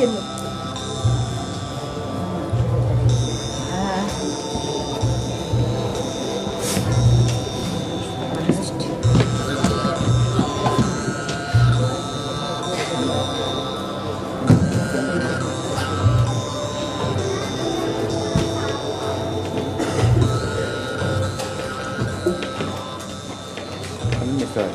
كده. المثال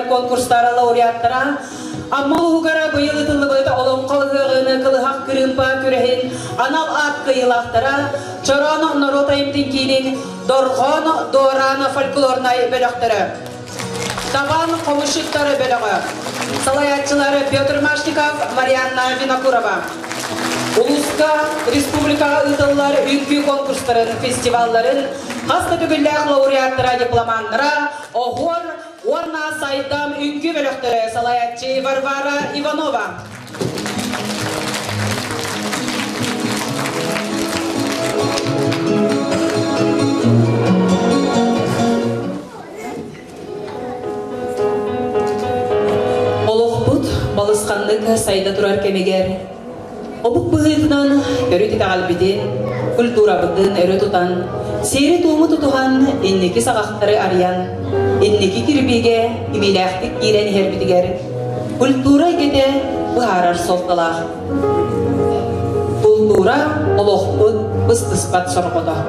конкурстара лауреаттара аммал угара быйыл тылыбыта олон калгыгыны кылыхак кырымпа күрехин анал ат кыйлактара чорона норотайымтын кийин доргоно дорана фольклорнай бөлөктөрү табан комушуктары бөлөгү салаятчылары Петр Машников, Марьяна Винокурова. Улуска, республикага ытыллар үңкү конкурстарын, фестивалларын, хаста түгүлләк лауреаттара дипломаннара, огор, орна сайдам үңкү бөлөктөрү салаятчы Варвара Иванова. Балысқандық сайда турар кемегер. Обук бұғытынан өрі тетағалбеден, культура бұдын өрі тұтан, сейрі туымы тұтуған еннекі сағақтары ариян, еннекі кірбеге имеләқтік керен ербітігер. Культура кете бұғарар солталақ. Культура олық бұд бұстыспат сұрғыда.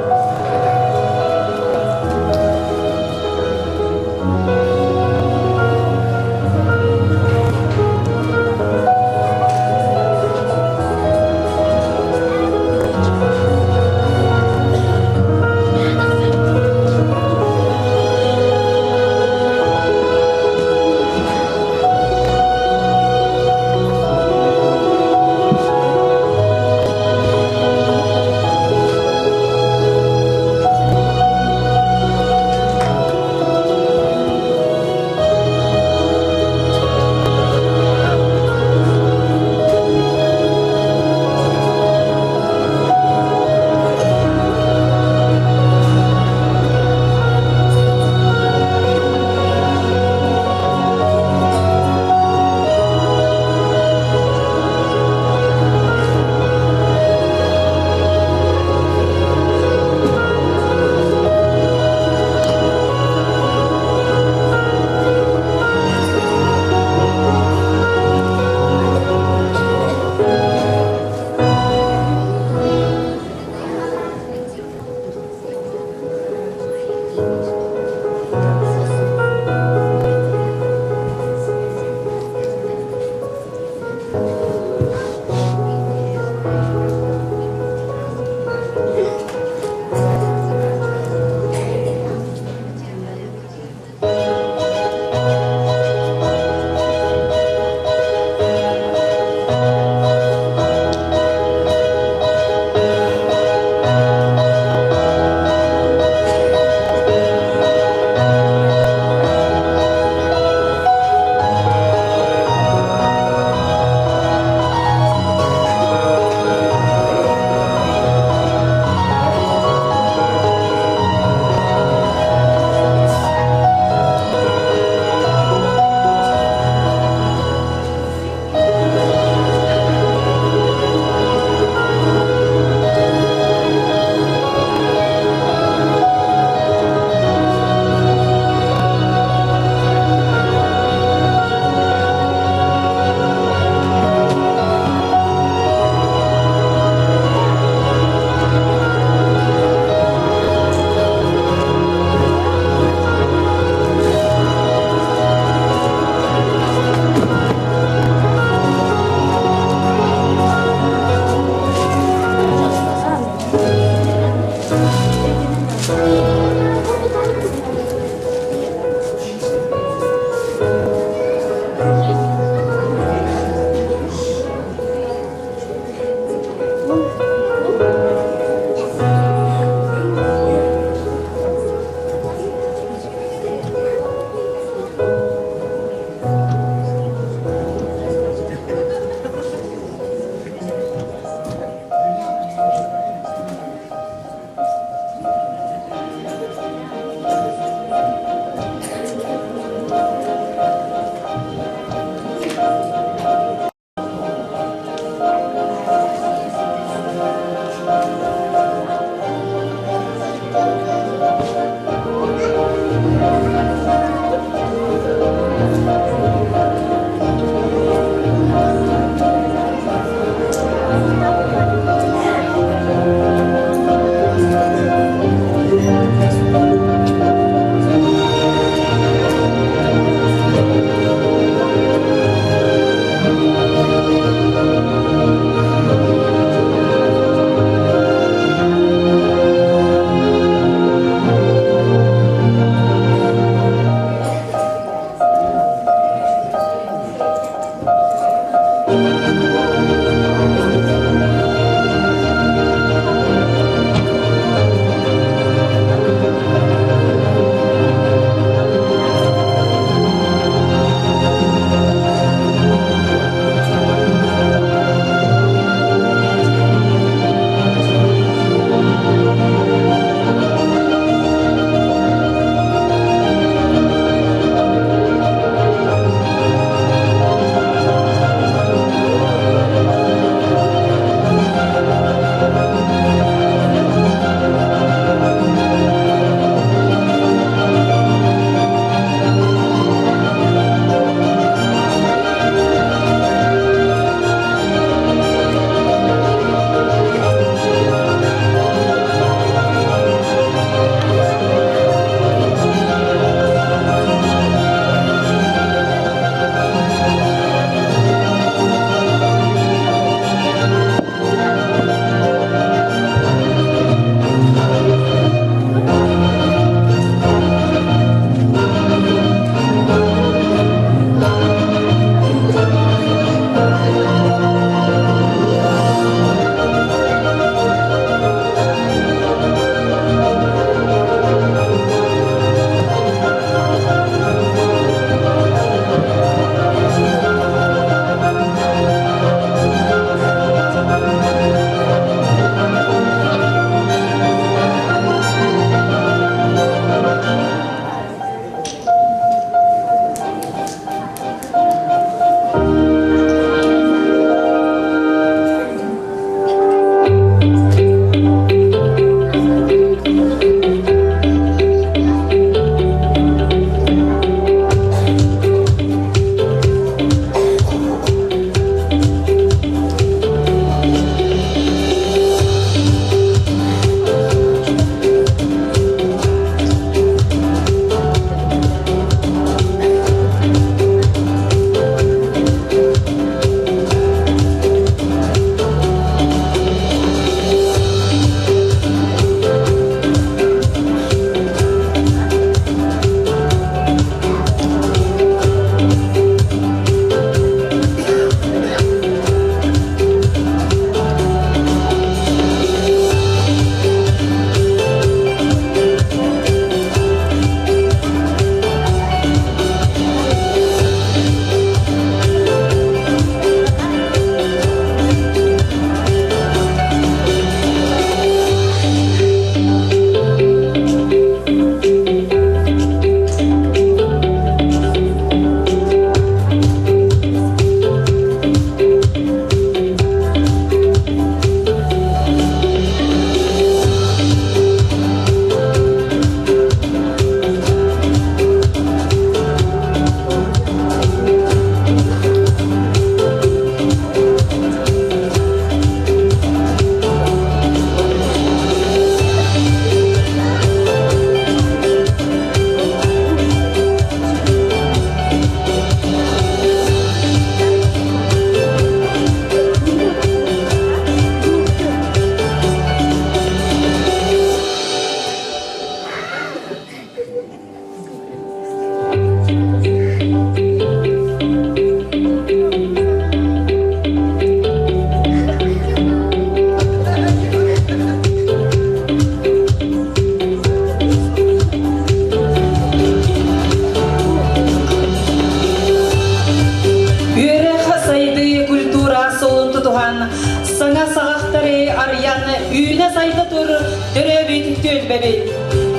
sayda tur, döröbüt tölbebit.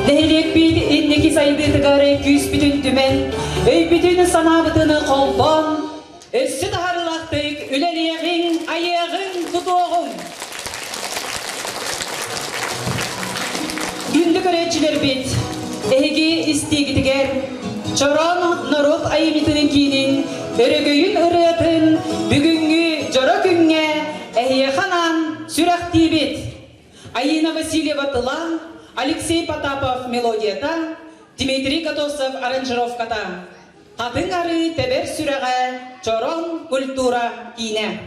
Nehilek bit inneki saydı tıgare küs bütün tümen, bütün sanabıtını kolban, süt harılaktık, üleliyeğin, ayağın, tutuğun. Gündük öğretçiler bit, ehgi istigitiger, çoran narot ayımitinin kinin, örgüyün ırıtın, bugünkü jara günge, ehyehanan sürekti bit. Ayina Vasilyeva Tыла, Алексей Потапов мелодията, Дмитрий Котосов аранжировката. Хатын ары тебер сүрәгә, чорон культура кине.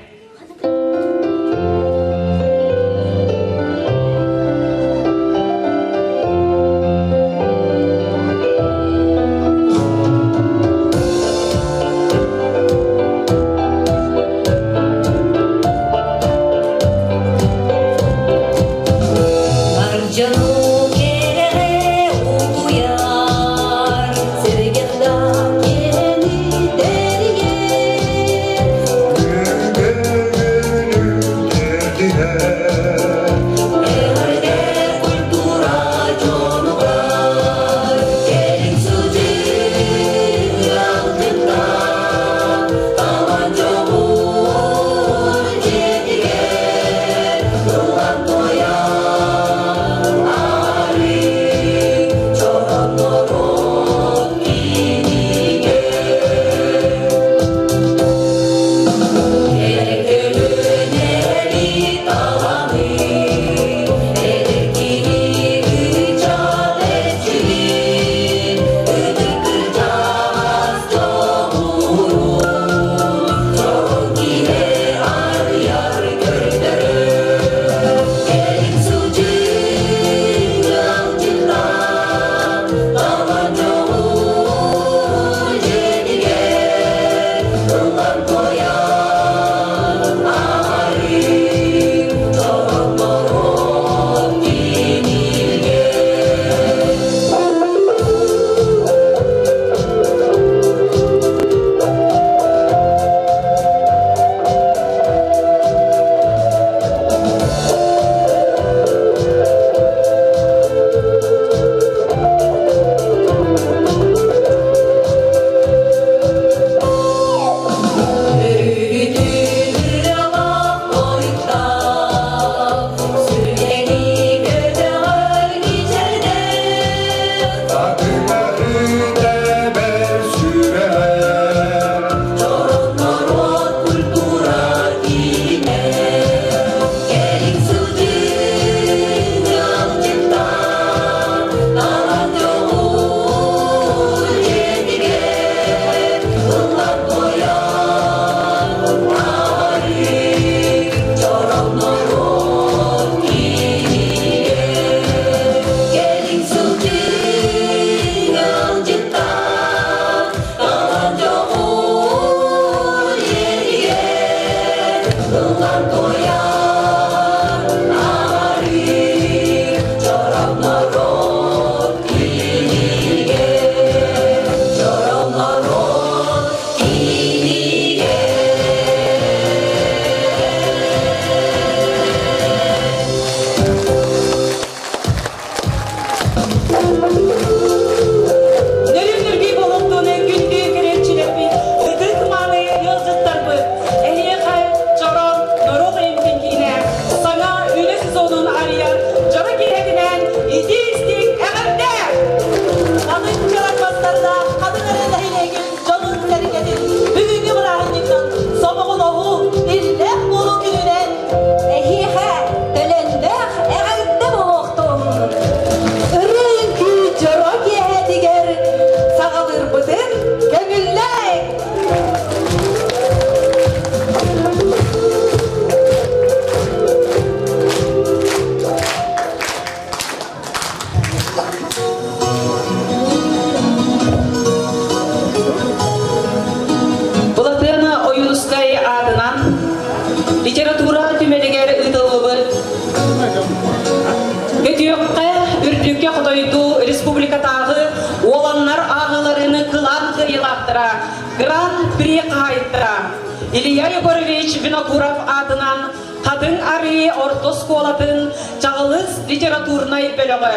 Гран-при Кайтра. Илья Егорович Винокуров атынан Хатын ари ортос колатын чағылыс литературнай бөлігі.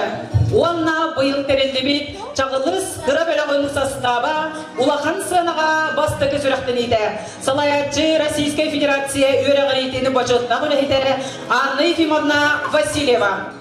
Уанна бұйыл терендебет чағылыс қыра бөлігінің состава улахан сынаға бастығы жүріқтін еді. Салаятчы Российская Федерация өріғыр етені бачотна бұны еді Анна Ефимовна Васильева.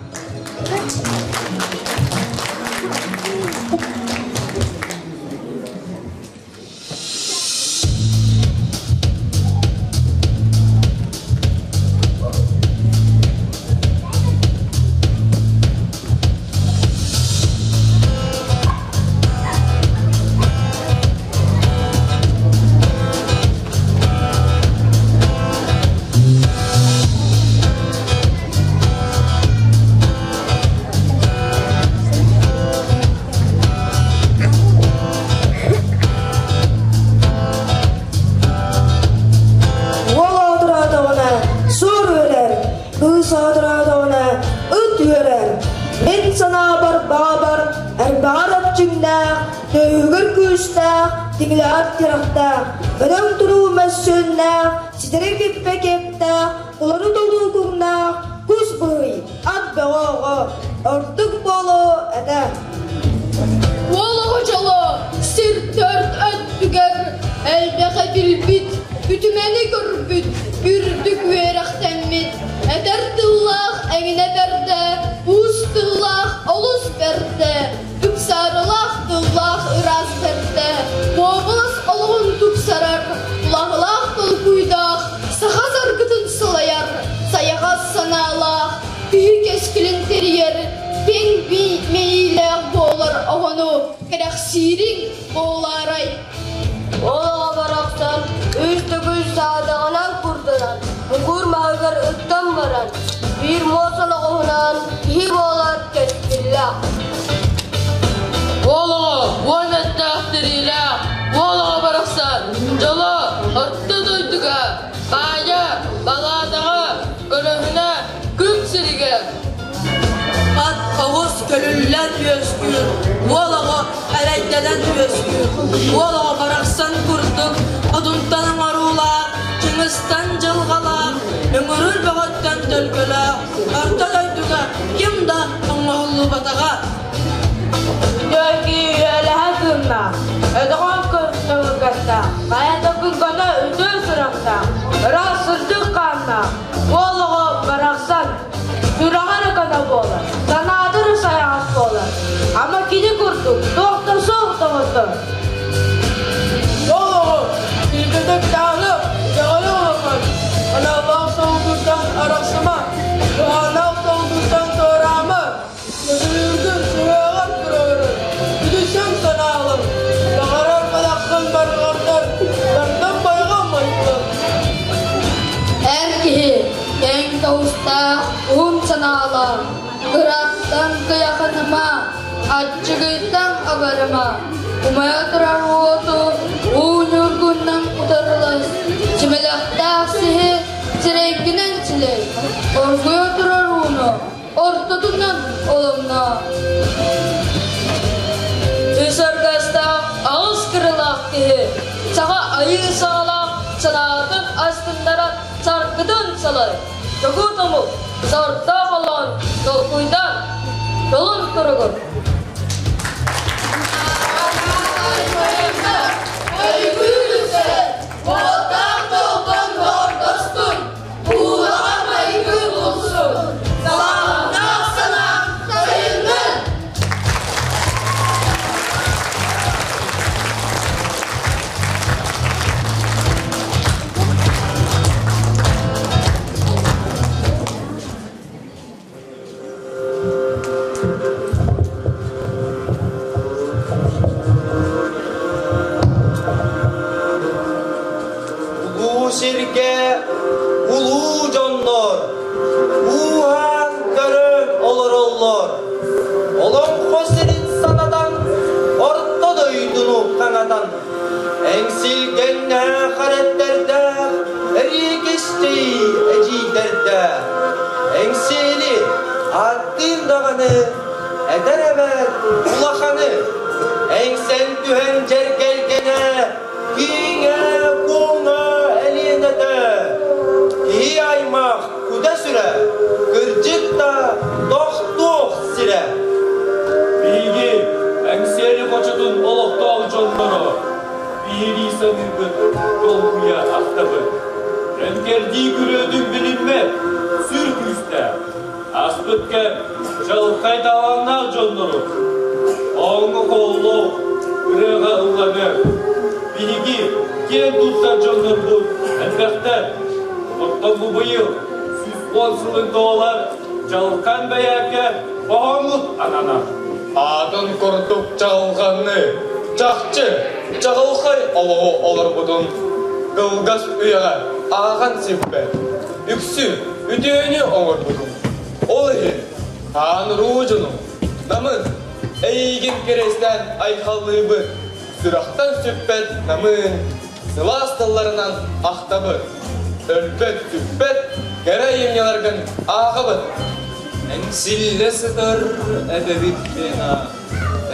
Tinggal tirakta, kadang turu masyuna, sidere kipe kepta, kularu tulukuna, kusbui, abbawa, ortuk polo ada. Vallahi calo, sir dört öttüger, elbette dilbit, bütümeni görbüt, bürdük veraktemit, ederdillah, engine berde, ustillah, olus berde, tüksarıllah, dillah, ıraz berde, boğulus olğun tüksarar, ulağıllah dol kuydak, sağa sargıtın sılayar, sayağa sanallah, büyük eskilin teriyer, ben meylek boğular oğunu, kerek sirin boğularay. Ola baraksan, üstü güç sağdağınan kurduran, mugur mağgar ıttan varan, bir mosala oğunan, iyi boğular kesbillah. Ola, vanet tahtiriyle, ola baraksan, calo, orta duyduga, kaya, bağadağı, gölühüne, küm sirige. At avuz kölüller özgür, olağa ələydədən özgür, olağa baraksan kurduk, aduntan arula, Çıngistan cılğala, ömürül bağıttan tölgöla, orta duyduga, kim da anğahullu batağa. Döki üyelehe sığınna, ödüğün kırıktığın kasta, kayatakın kana ödül sırıqta, ırak sırdık kanna, oğluğu baraksan, sürağını kana boğulur, sana adırı sayağız boğulur, ama kini kurduk, doktor soğukta mutlu. Olağa, ilgidek dağını, yağını olmaz, analağ soğudurdan araksıma, yuhanağ soğudurdan doğramı, gözülürdün süreğat kırağırır, güdüşen sanağılır, yağarar balaktan barğardan, dardan bayğan mayıklar. Erkeği, en tavusta, sanala, kırattan kıyakınıma, açıgıytan agarıma, umaya durar oğutu, uğunurgundan udarılız, çimelakta sihi, çirenkinen çile, orguya durar uğunu, ortadından olumna. Üsörgasta ağız kırılak diye, sağa ayı sağlak, sanatın astındara sarkıdın salay. Çoğu tomu, sarda kalan, dolkuydan, yolun kurugur. Sirke ulu jonlar, uhan görün olur olur. Olum kosirin sanadan, orta doydunu kanadan. Engsilgenne haretlerde, eri geçti eciderde. Engsili adil dağını, eder evet ulakanı. Engsen tühen cergelgene, kine kuna eline de. İyi aymak da doktuk sire. Bilgi, əngsiyeli qoçudun oluqda alcanları. Biri sanırdı, dolguya aktabı. Renkerdiği gülödün bilinme, sürk üstte. Asbıtken, çalkay davanlar canları. Ağını kollu, ırığa ıllanır. Bilgi, ken tutsa canlar bu, elbette. Ottan bu bıyıl, süs onsılın doğalar, çalkan beyerke, bağımlık anana. Adın kurduk çağılğanını, çaqçı, çağılğay oluğu olur budun. Gılgaz üyağa, ağan sippe, üksü, üdüğünü oğur budun. Ol hin, kaan rucunun, namın, eygin keresten aykallığı sıraqtan süppet namın, sılas tıllarından ahtabı, ölpet süppet, kere yemyalargın ağabı. Engsille sıdır ebevit bena,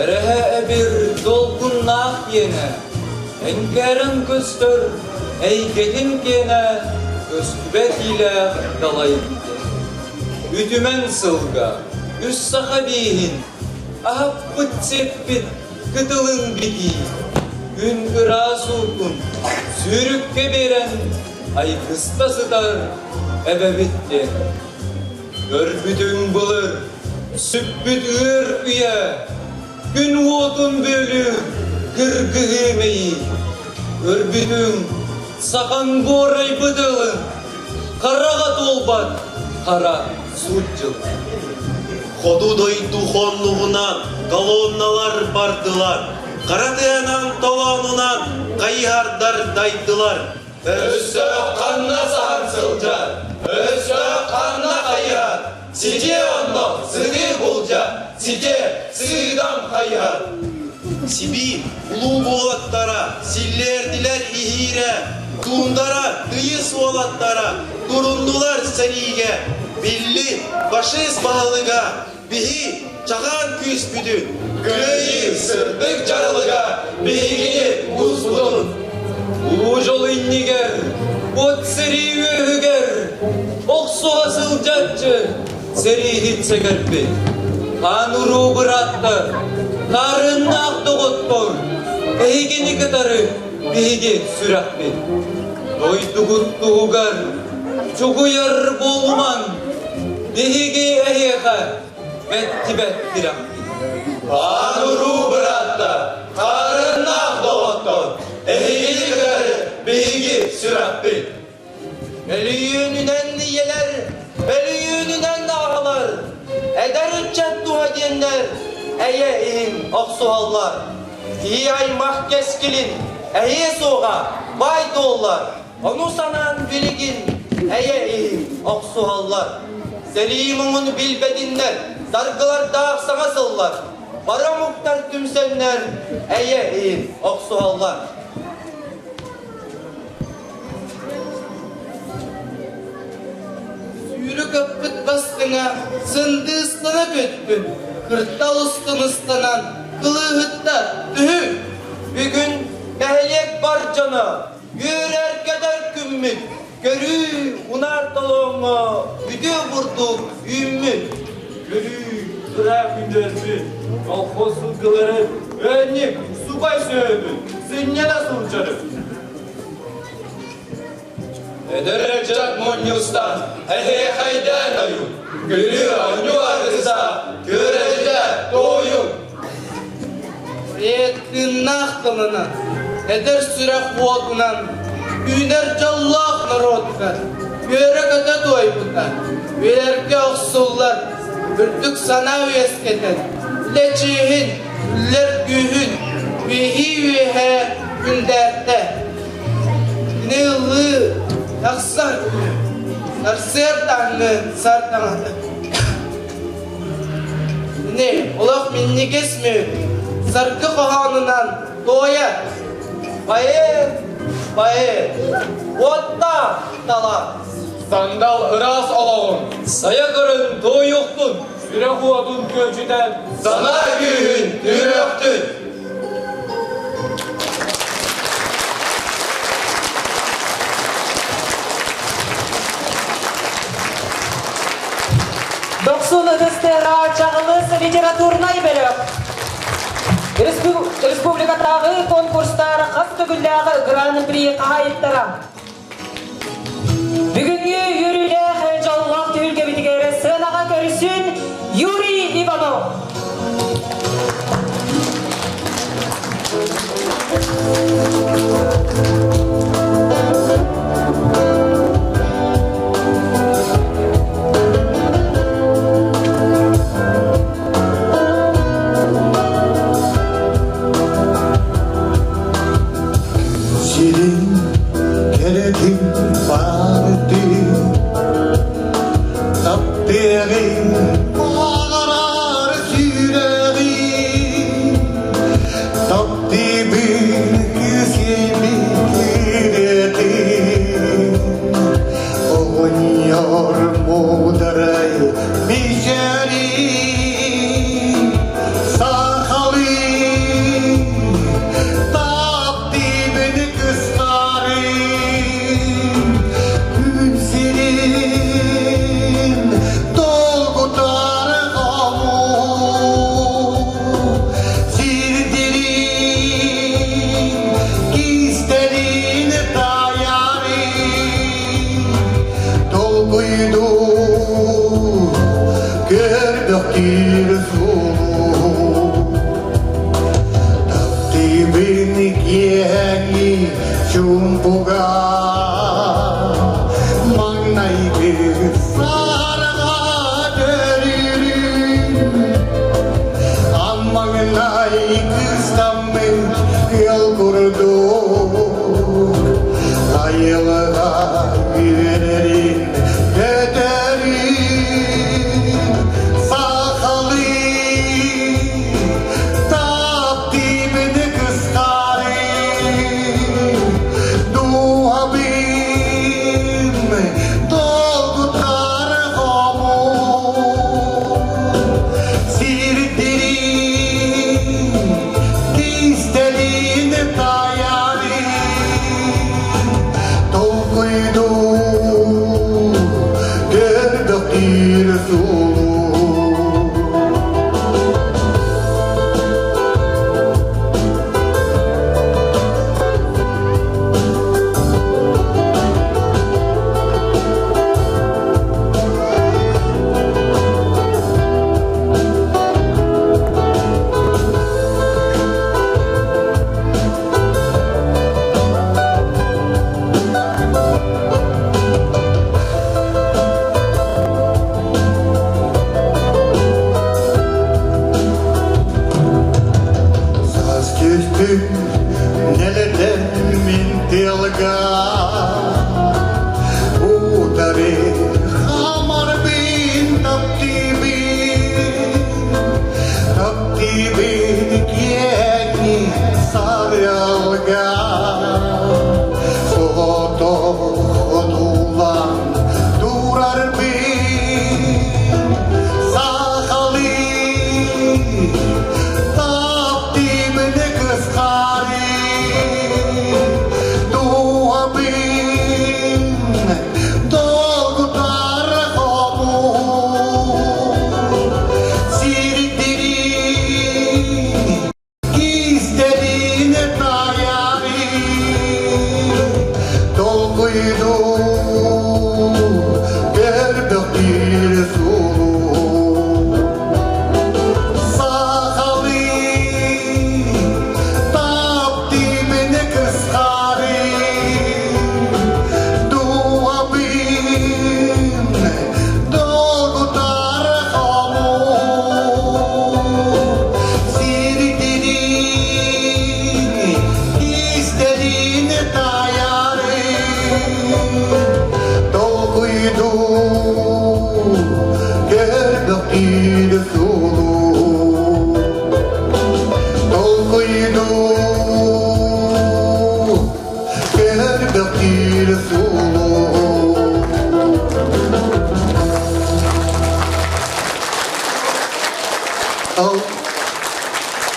erehe ebir dolgunnah yene, enkerin küstür, eygelim gene, köstübet ile dalayım de. Üdümen sılga, üst sahabihin, ahabbıt seppit, kıtılın bidi, gün ıraz ulkun, sürükke beren, ay kısta sıdır ebevit bena. Görbüdün bulur, sübbüt ür üye, gün vodun bölü, kırgı emeyi. Görbüdün sakan boray bıdılın, karağa dolbat, kara suçcıl. Kodudoy tuhonluğuna kolonnalar bardılar. Karatıyanan tovanunan kayhardar daydılar. Össö kanna sansılca, össö kanna kayar. Sike onno sığır bulca, sike sığdan kayar. Sibi ulu boğalatlara, sillerdiler ihire. Tuğundara, dıyız oğlatlara, durundular serige. Billi, başız bağlıga, bihi çakan küspüdü. Göğü sırdık carılıga, bilgini buz budun. Uğucol inniger, bot seri ühüger. Oksu asıl cacı, seri hitse gerpi. Kanuru bırattı, karın aktı gottor. Ehigini kıtarı, bihigi sürakbi. Doydu guttu ugar, çukuyar bolman. Bihigi ehiyaka, betti betti rakbi. Kanuru bırattı, karın aktı gottor. Ehigini kıtarı, bihigi sürakbi. Belüyününen niyeler, belüyününen ağalar. Eder üccet dua diyenler, eye ihim oksuhallar. İyi ay mahkeskilin, eye soğa, bay dollar. Onu sanan biligin, eye ihim oksuhallar. Selimumunu bilbedinler, dargılar dağ sana sıllar. Bara muhtar tümsenler, eye ihim oksuhallar. Yürü köpüt bastına, sındı ıslana kötpün. Kırttal ıstın ıslanan, kılı hıtta, tühü. Bugün mehliyek var cana, yürür keder kümmüt. Görü unar talonga, üdü vurduk ümmüt. Görü, kıra günderdi, kolhoz sılgıları, önlük, subay söğüdü. Sen nasıl canım? Ederecek Monyus'tan, ehe hayden ayım. Gülü anyu arıza, görece doğuyum. Yetkin naqtılına, eder sürek vodunan, üner callaq narodkan, börek öte doybutan, ülerke oksullar, bürdük sana üyesketen, leçihin, üller gühün, vihi vihe günderte. Ne ılı, yaksan, sarser tanrı, sartamadı. Ne, olaq minni kesmiyor. Sarkı kohanından doğaya. Bayır, bayır, botta dala. Sandal ıras olalım, Saya kırın, doğu yoktun. Süre kuvadın gölcüden, sana güğün düröktün. Oksun ыдыстыра чағылыс литературнай бөлік. Республикатағы конкурстары қас түгілдағы гран-при қайыттыра. Бүгінгі юрилер жалғақ түйілге бітігері сынаға көрісін Юрий Иванов.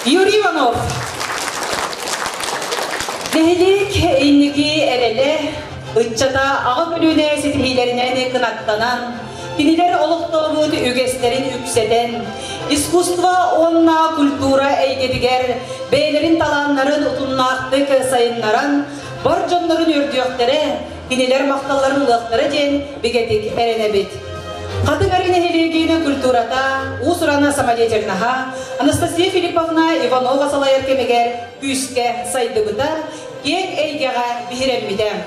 Юрий Иванов. Дehlik inniki erele, ıççata ağı bölüne sitihilerinden kınattanan, Kiniler oluqtoğumut ügeslerin ükseden, iskustva onna kultura eygediger, beylerin talanların utunnaqtık sayınlaran, borconların ürdüyöktere, kiniler maqtalların ılıqtara jen bigetik erenebit. Katıgarin heligini kulturata, usurana samadyecernaha, Anastasia Filipovna Ivanova salayar kemeger, küske saydıbıta, kek eygeға bihiremmidem.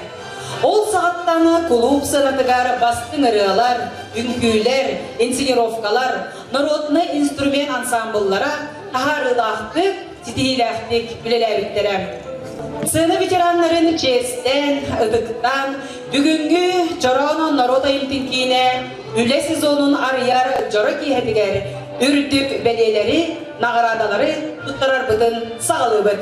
Ol sağattana kulub sanatıgar bastın ırılar, ünküler, insenirovkalar, народный instrument ansambıllara taharılaqtık, titihilaqtık bilelebitlerem. Sığını veteranların çesten, ıdıktan, dügüngü Çorano Naroda imtinkine, üle sezonun arıyar jora kihediger, ürdük beleleri, nagaradaları tuttarar bıdın sağlıbıt.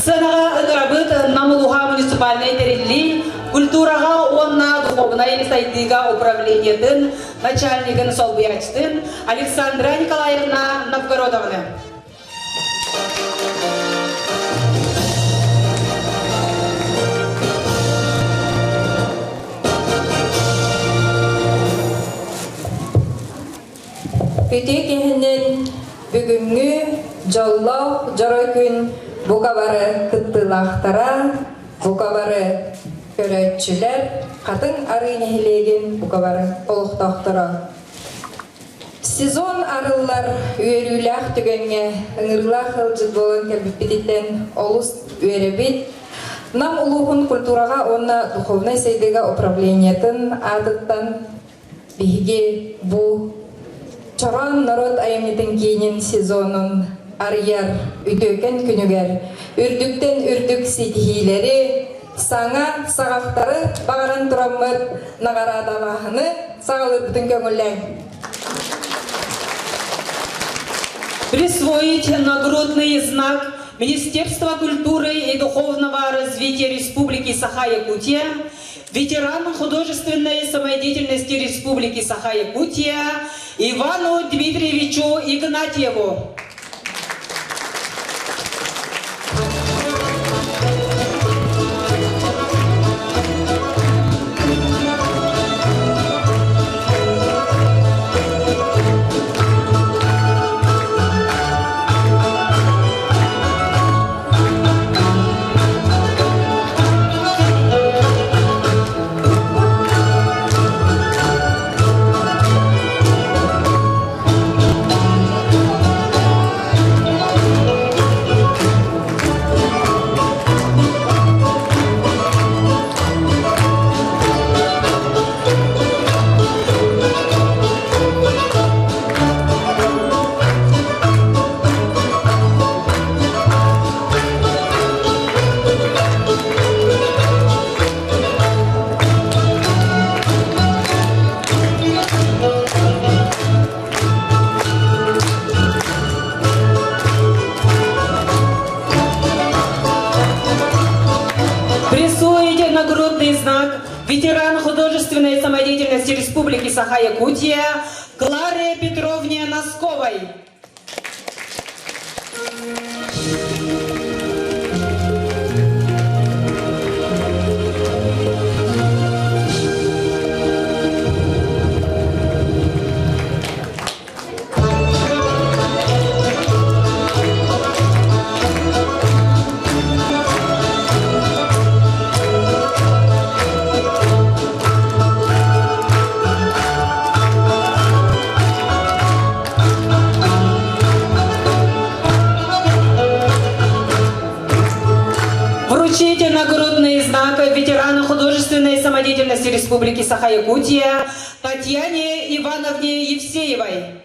Sığınağa ıdırabıt Namuluha municipalnay terilli, kulturaga onna dуховнай saydiga upravleniyatin, начальнигin solbuyaçtın, Alexandra Nikolayevna Novgorodovna. Үтек ehinin бүгүнгү жоллоо жора күн букабары кыттылактара, букабары көрөтчүлөр, катын арын эхилеген букабары олуктоктора. Сезон арыллар үйөрүлах түгөнгө ыңырлах ылжыт болон келбиппититтен олус үйөрөбит. Нам улуухун культурага онна духовный сайдыга управлениятын адыттан биге бу Чоран народ айымытын кейінен сезонын арияр үтөкен күнігер, үрдіктен үрдік сетихилері, саңа сағақтары бағаран тұрамыд нағарадалағыны сағалыр бүтін көңілләң. Присвоить нагрудный знак Министерства культуры и духовного развития Республики Саха-Якутия ветеран художественной самодеятельности Республики Саха-Якутия Ивану Дмитриевичу Игнатьеву. Ветеран художественной самодеятельности Республики Саха-Якутия Кларе Петровне Носковой. Нагрудный знак ветерана художественной самодеятельности Республики Саха-Якутия Татьяне Ивановне Евсеевой.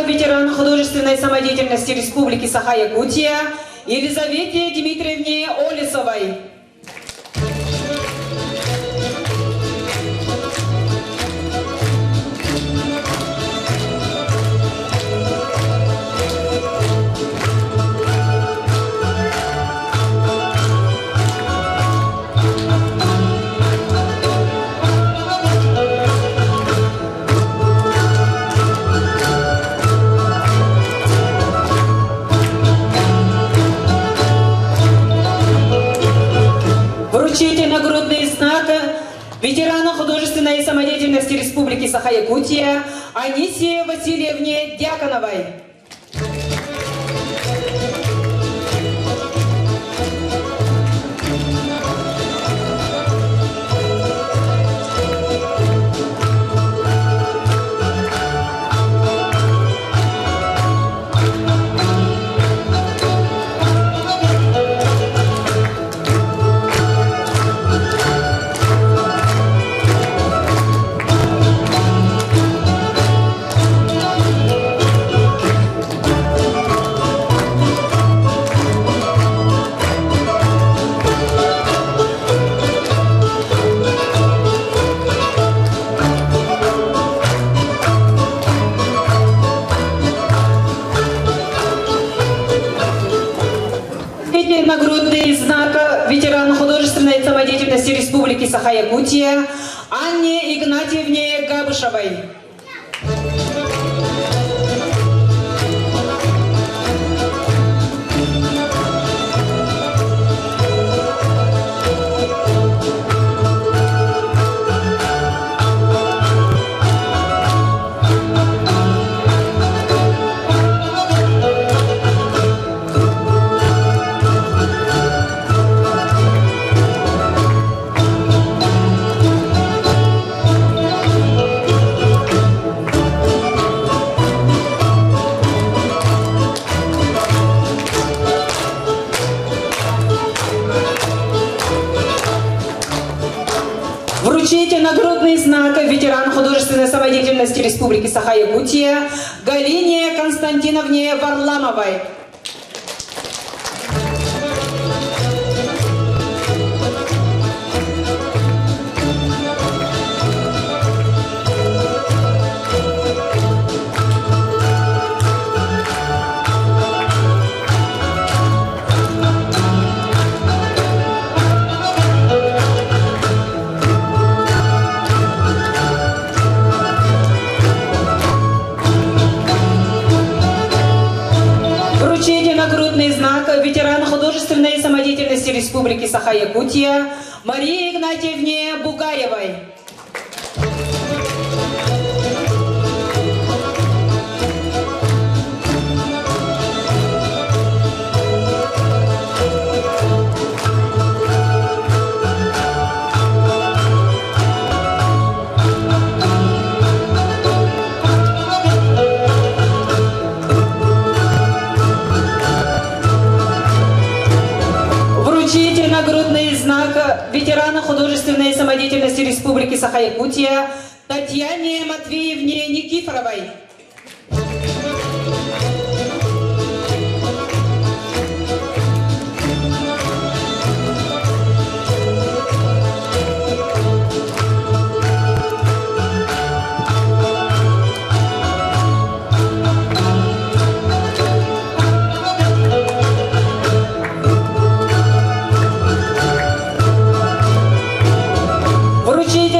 Ветеран художественной самодеятельности Республики Саха-Якутия Елизавете Дмитриевне Олесовой. самодеятельности Республики Саха-Якутия Анисе Васильевне Дьяконовой. Нагрудный знак ветерана художественной самодеятельности Республики Саха-Якутия Анне Игнатьевне Габышевой. Вручите нагрудный знак ветеран художественной самодеятельности Республики Саха-Якутия Галине Константиновне Варламовой. Нагрудный знак ветерана художественной самодеятельности Республики Саха-Якутия Марии Игнатьевне Бугаевой. Нагрудный знак ветерана художественной самодеятельности Республики Саха-Якутия Татьяне Матвеевне Никифоровой.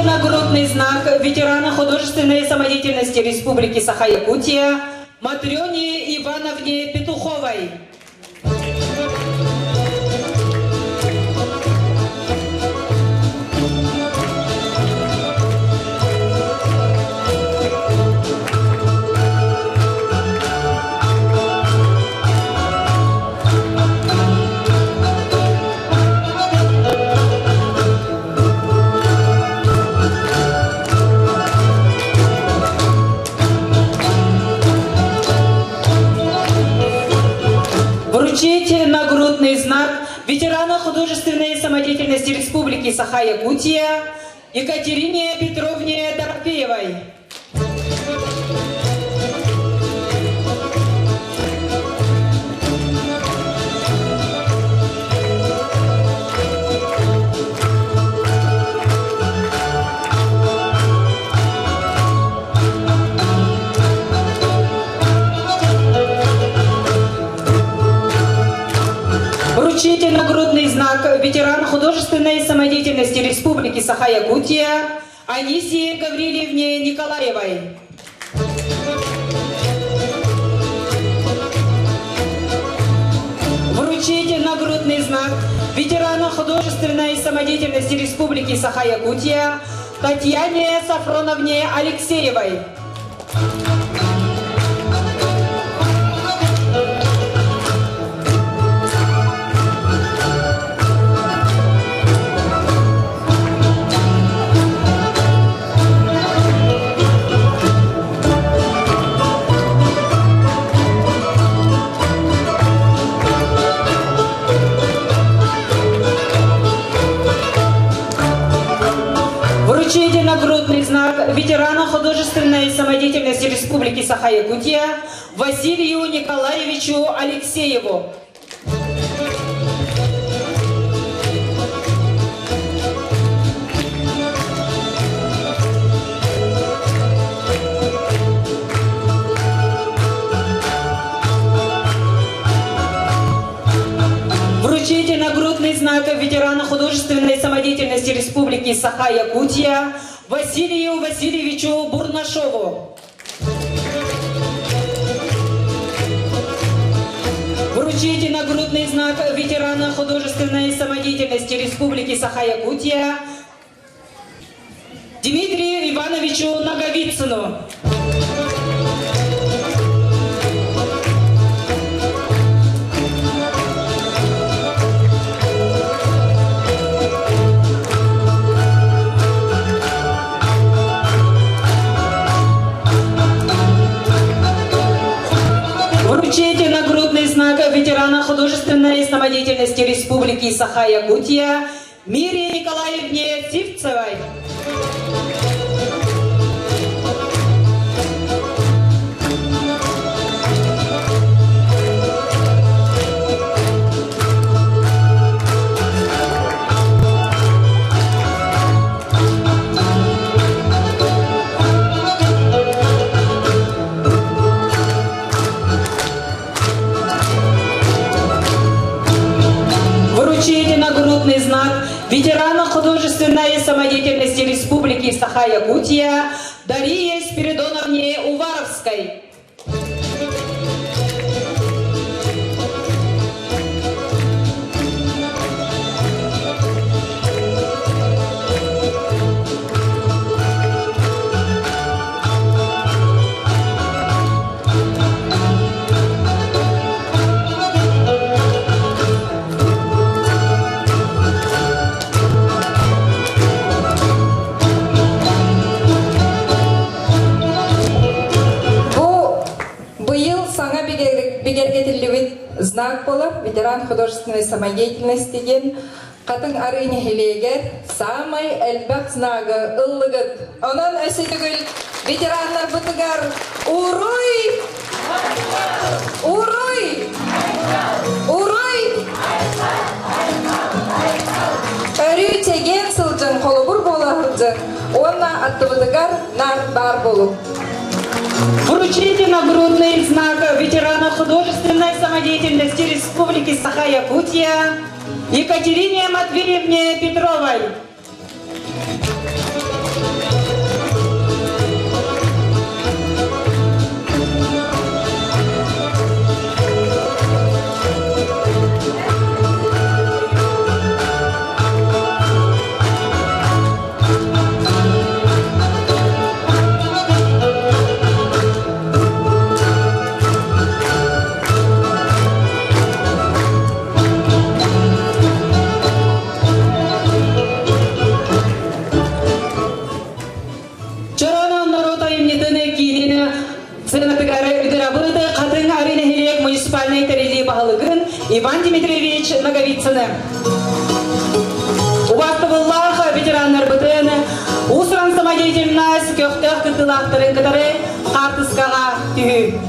Нагрудный знак ветерана художественной самодеятельности Республики Саха-Якутия Матрёне Ивановне Петуховой. Вручить нагрудный знак ветерана художественной самодеятельности Республики Саха-Якутия Екатерине Петровне Дорофеевой. Вручите нагрудный знак ветерана художественной самодеятельности Республики Саха-Якутия Анисе Гаврилевне Николаевой. Вручите нагрудный знак ветерана художественной самодеятельности Республики Саха-Якутия Татьяне Сафроновне Алексеевой. Вручите нагрудный знак ветерана художественной самодеятельности Республики Саха-Якутия Василию Николаевичу Алексееву. Вручите нагрудный знак ветерана художественной самодеятельности Республики Саха-Якутия Василию Васильевичу Бурнашову. Вручите нагрудный знак ветерана художественной самодеятельности Республики Саха-Якутия Дмитрию Ивановичу Наговицыну. Вручите нагрудный знак ветерана художественной самодеятельности Республики Саха-Якутия Мире Николаевне Сивцевой. Вручите нагрудный знак ветерана художественной самодеятельности Республики Саха-Якутия Дарье Спиридоновне Уваровской. Знак болар, ветеран художественной самодеятельности ген, қатын арыне хелегер, самай әлбәк знагы ыллыгыт. Онан өсетігіл ветеранлар бұтыгар, уруй! Уруй! Уруй! Өрі теген сылжын, қолыбыр бола хылжын, онна атты бұтыгар нар бар болу. Вручите нагрудный знак ветерана художественной самодеятельности Республики Саха-Якутия Екатерине Матвеевне Петровой. Иван Дмитриевич Наговицыны. Убастывыллах ветераннар бытын, усран самодеятельность көқтөх кытылақтырын кытары қартысқаға түйі.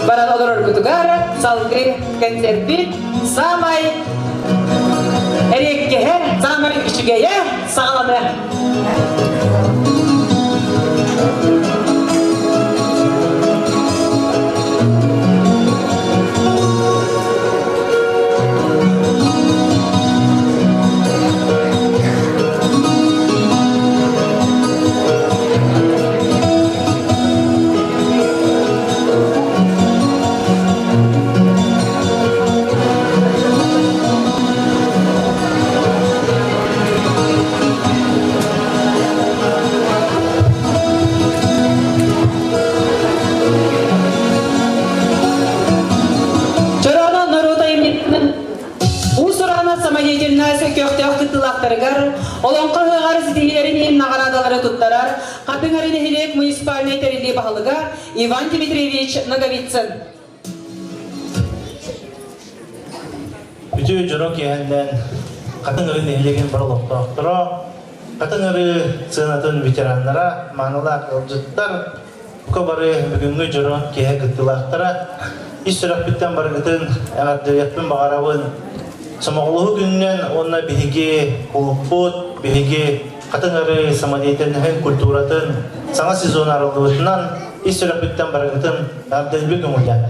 Баран олорор бутугара, салгы, концерт бит, самай Erikkehe, zaman küçügeye, sağlamı. Иван Дмитриевич Наговицын. Bütün jorok yehenden katınırı nehilegen barılıqtaqtıra, katınırı sığınatın veteranlara, manılar kılcıttar, bu kabarı bugünkü jorok kehe gıttılaqtıra, iş sürek bitten barıgıtın, ağardıriyatın bağarabın, samağılığı günden onna bihigi kuluput, bihigi katınırı samadiyeten hem kulturatın sana sezon aralığından iş sürek bitten barıgıtın ağardıriyatın güngülden.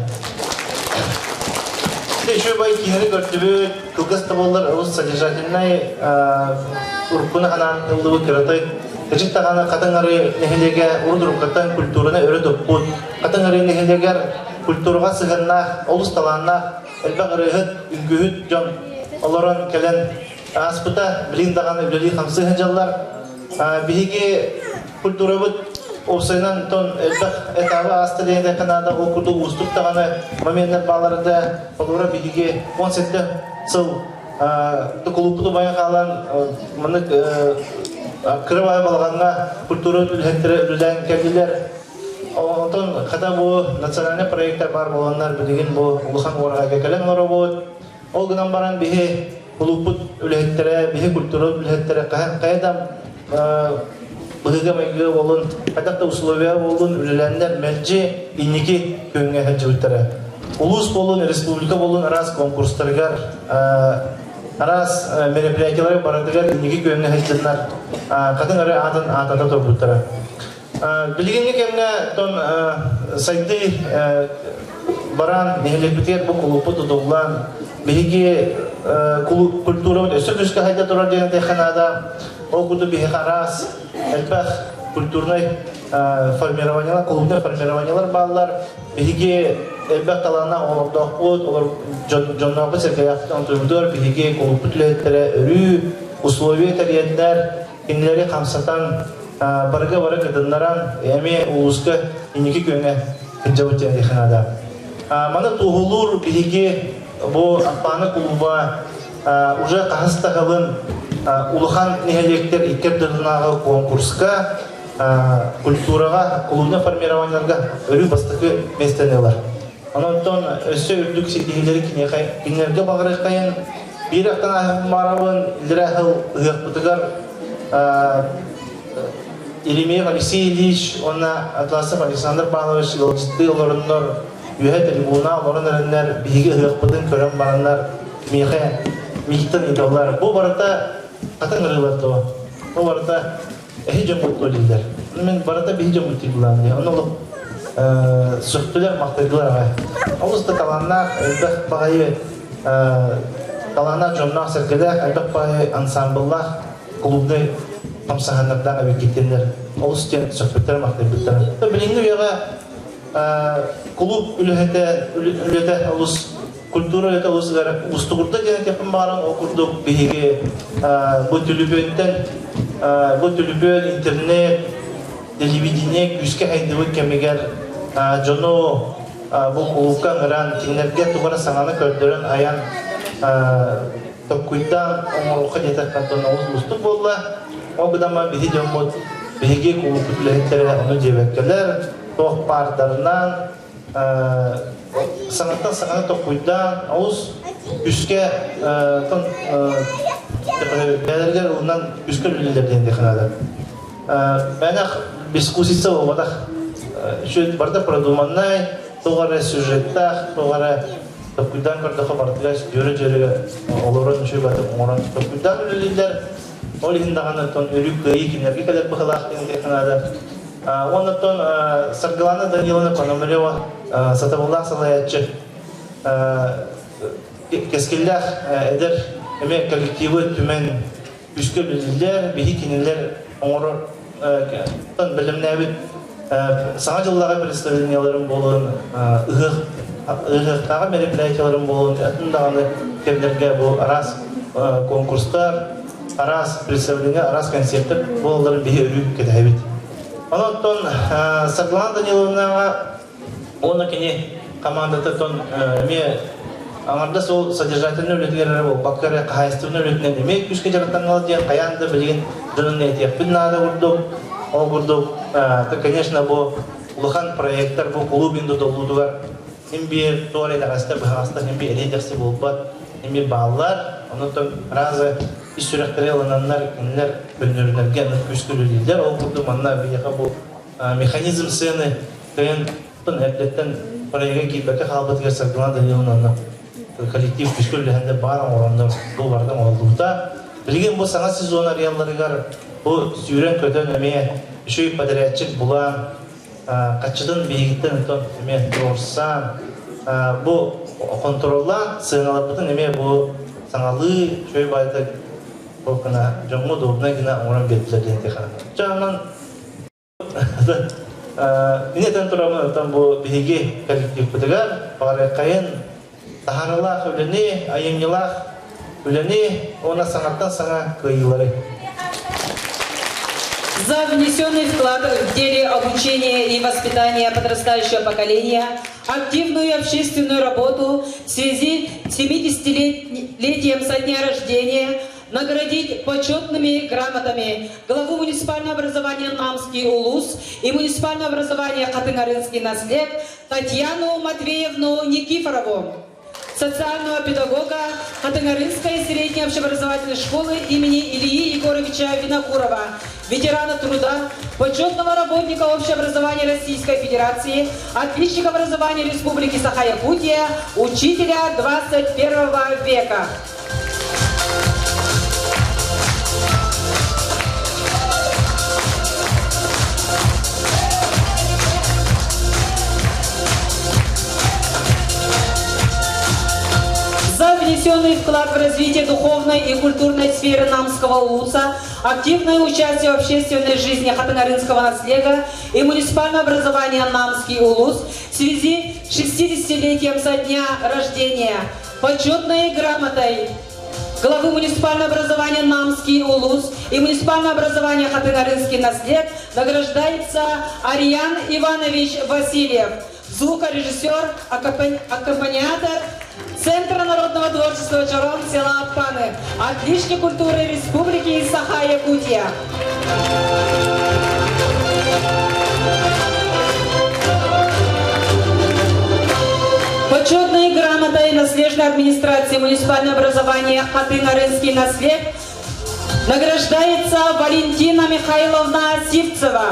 Еще байкинери гортибы кылгас табаллар авыз содержательный уркуна ханан ылдыбы кыраты кычык таганы катаңары нехелеге урдуруккаттан культураны өрөдөппут катаңары нехелегер культурага сыгыннах олус таланнах элбагырыгыт үнгүһүт жон олорон келен аспыта билин даганы үлели хамсыгын жаллар биһиги культурабыт Осайнан тон этабы асты дейінде канада окуду уступ тағаны моменттер баларында олора биге 17 сыл клубты баян қалан мұны кірбай балғанға культура үлхеттері үлден келділер. Онтон қата бұл национальный проекттер бар болғандар білеген бұл ұлыхан орға кекелен ора болды. Ол ғынан баран біге клубты үлхеттері, біге культура үлхеттері қайдам Быгыга мәйгі болын, қатақта условия болын, үлеләндер мәлжі иннеки көнгә хәджі Улус болын, республика болын, арас конкурстаргар, арас мероприятиялар барадыгар иннеки көнгә хәджділер. Қатын әрі атын атата топ үттірі. Білгенге кемге тон сайды баран, нехелепетер бұл клубы тұтылған, білге культура өсі күшкі хайда тұрар деген тәйханада, ол күді бігі қарас, әлбәқ культурный формированиялар, клубный формированиялар балалар, бігі әлбәқ талана олырдақ бұд, олар жоннағы сәркаяқты антуымдыр, бігі клубы түлеттері үрі, условия тәрiyetler, кенелері қамсатан, барыға кедінларан, әме ұлысқы инекі көнге кенжабы тәйін тәйханада. Маны туғылыр бігі бұл апаны клуба уже қағыстағылын улахан нехелектер икердернағы конкурска культураға, клубный формированияларға өрі бастықы местенелер. Онтон өсі үрдік сетігілері кенерге бағыры қайын, бір ақтан ағын марабын, ілдері әхіл ұяқпытығар Еремеев Алексей Ильич, онна Атласов Александр Павлович, Илжитті оларынлар, үйе трибуна оларын әріндер, бігі ұяқпытын көрін барынлар, мейхтен идолар. Бұл барыта Қатан ұрылар тұға. Ол барыта әхі жөмбіт өлілдер. Мен барыта бейі жөмбіт үлілерінде. Оны олық сүқтілер, мақтайдылар ағай. Олысты таланнақ, әлбәқ бағайы таланнақ жомнақ сәргелер, әлбәқ бағайы ансамбыллақ, клубны қамсағанлардан әбек кеттендер. Олыстен сүқтілер, мақтайдылар. Біліңді өйеға клуб үліхеті олыс культура это узгар устугурда деген тепен баран окурдук биге бутулубөндөн интернет телевидение күскө хайдыбы кемегер жону бул улукка ыран тиңерге тугара саңаны көрдөрөн аян токуйдан оңорукка жетаккантон устук болла огдама биги жомбот биги кулукутлехтере ону жебеккелер тох пардарынан Sanattan sanat okuydan, ağız üske belirler ondan üske ülkelerden dekanalar. Ben diskusisi olmadı. Şu barda продуманный, doğru süjetler, doğru Топкуйдан көрдөхө бардыгаш жөрө олорон үшөй батып оңорон топкуйдан үлелилер ол индаганы тон өрүк кыйы кинерге кадер бахалах кинге канада оннотон Саргалана Даниловна Пономарева Сатабуллах Салаятчы кескиллях эдер эме коллективы түмен үскө үлелилер бихи кинелер оңорон тон билимнәбит саңа жыллага представленияларын болуын ыгыктагы мероприятияларын болуын атындагы кемдерге бул арас конкурстар арас представление арас концерттер болуларын бихи өрүк кетебит. Онотон Саргалана Даниловнага оны кини командаты тон эме аңарда сол содержательный үлетгерлер бол баккары кайыстырны үлетинен эме күскө жараттангалы деген каянды билген жөнүнө этеппин нада курдук. Ол курдук, конечно, бу улахан проекттар бу клубинду долдудугар имби туалет арасында бахаста имби эледерси болбат имби баллар онотон разы иш сүрөктөрөлөннөр кинилер бөлнөрүлөргө күскөлүлдер ол курду манна бияка бу механизм сцены тен тон эплеттен проекты кийбеке халбат герсагдан Даниловна коллектив күскөлүлөрдө бар орондор бул бардан олдута билген бу саңа сезон арияларыгар бу сүйрен көтөн эме үшөй подрядчик булан качыдын бейгиттен тон эме торсан бу контроллан сыналарбытын эме бу саңалы шөй байды бокана жоңго добна гына оран бетлерден техана жанан инетен турамы тон бу беги коллектив бутыгар бары кайын тахаралах үлени айымнилах үлени она саңаттан саңа кыйылары. За внесенный вклад в деле обучения и воспитания подрастающего поколения, активную общественную работу в связи с 70-летием со дня рождения наградить почетными грамотами главу муниципального образования Намский УЛУС и муниципального образования Хатынгарынский наслед Татьяну Матвеевну Никифорову, социального педагога Хатынгарынской средней общеобразовательной школы имени Ильи Егоровича Винокурова, ветерана труда, почетного работника общеобразования Российской Федерации, отличника образования Республики Саха-Якутия, учителя 21 века. За внесенный вклад в развитие духовной и культурной сферы Намского УЛУСа, активное участие в общественной жизни Хатынгарынского наследия и муниципального образования Намский УЛУС в связи с 60-летием со дня рождения, почетной грамотой главы муниципального образования Намский УЛУС и муниципального образования Хатынгарынский наслед награждается Арьян Иванович Васильев, звукорежиссер, аккомпаниатор Центра народного творчества Чарон села Апаны, отличник культуры Республики Саха-Якутия. Почетной грамотой наследной администрации муниципального образования Хатынгарынский наслед награждается Валентина Михайловна Сивцева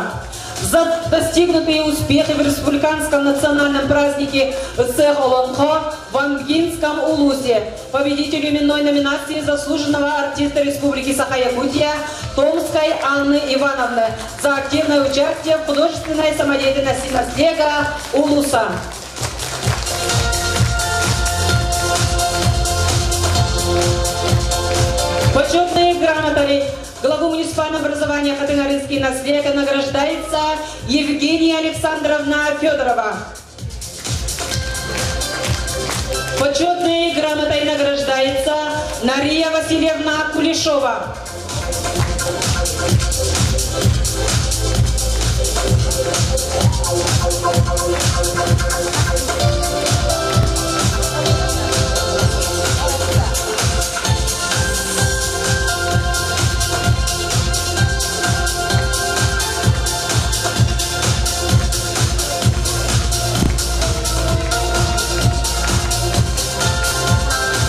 за достигнутые успехи в республиканском национальном празднике Цех-Олонхо в Ангинском УЛУСе, победителю именной номинации заслуженного артиста Республики Саха-Якутия Томской Анны Ивановны за активное участие в художественной самодеятельности наследия УЛУСа. Почетные грамоты главу муниципального образования Хатынгарынский наслед награждается Евгения Александровна Федорова. Почетной грамотой награждается Нария Васильевна Кулешова.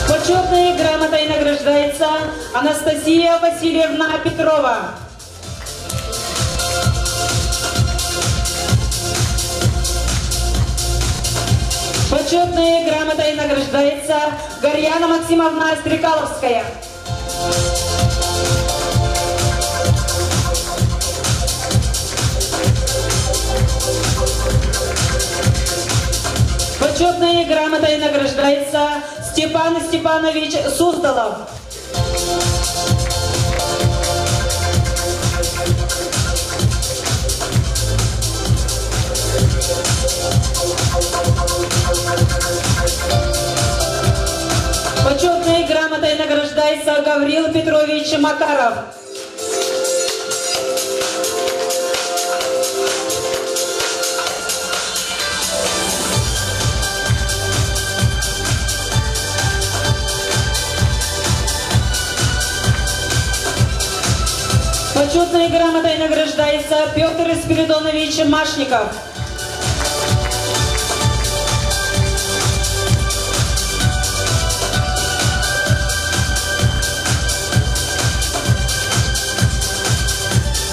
Почетной грамотой награждается Анастасия Васильевна Петрова. Почетной Почетной грамотой награждается Горьяна Максимовна Стрекаловская. Почетной грамотой награждается Степан Степанович Суздалов. Почетной грамотой награждается Гаврил Петрович Макаров. Почетной грамотой награждается Петр Спиридонович Машников.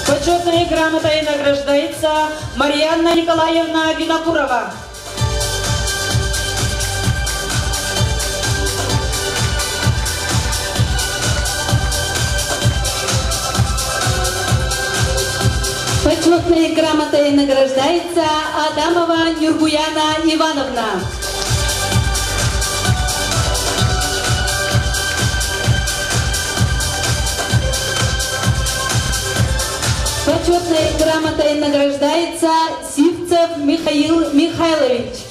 Почетной грамотой награждается Марьяна Николаевна Винокурова. Почетной грамотой награждается Адамова Нюргуяна Ивановна. Почетной грамотой награждается Сивцев Михаил Михайлович.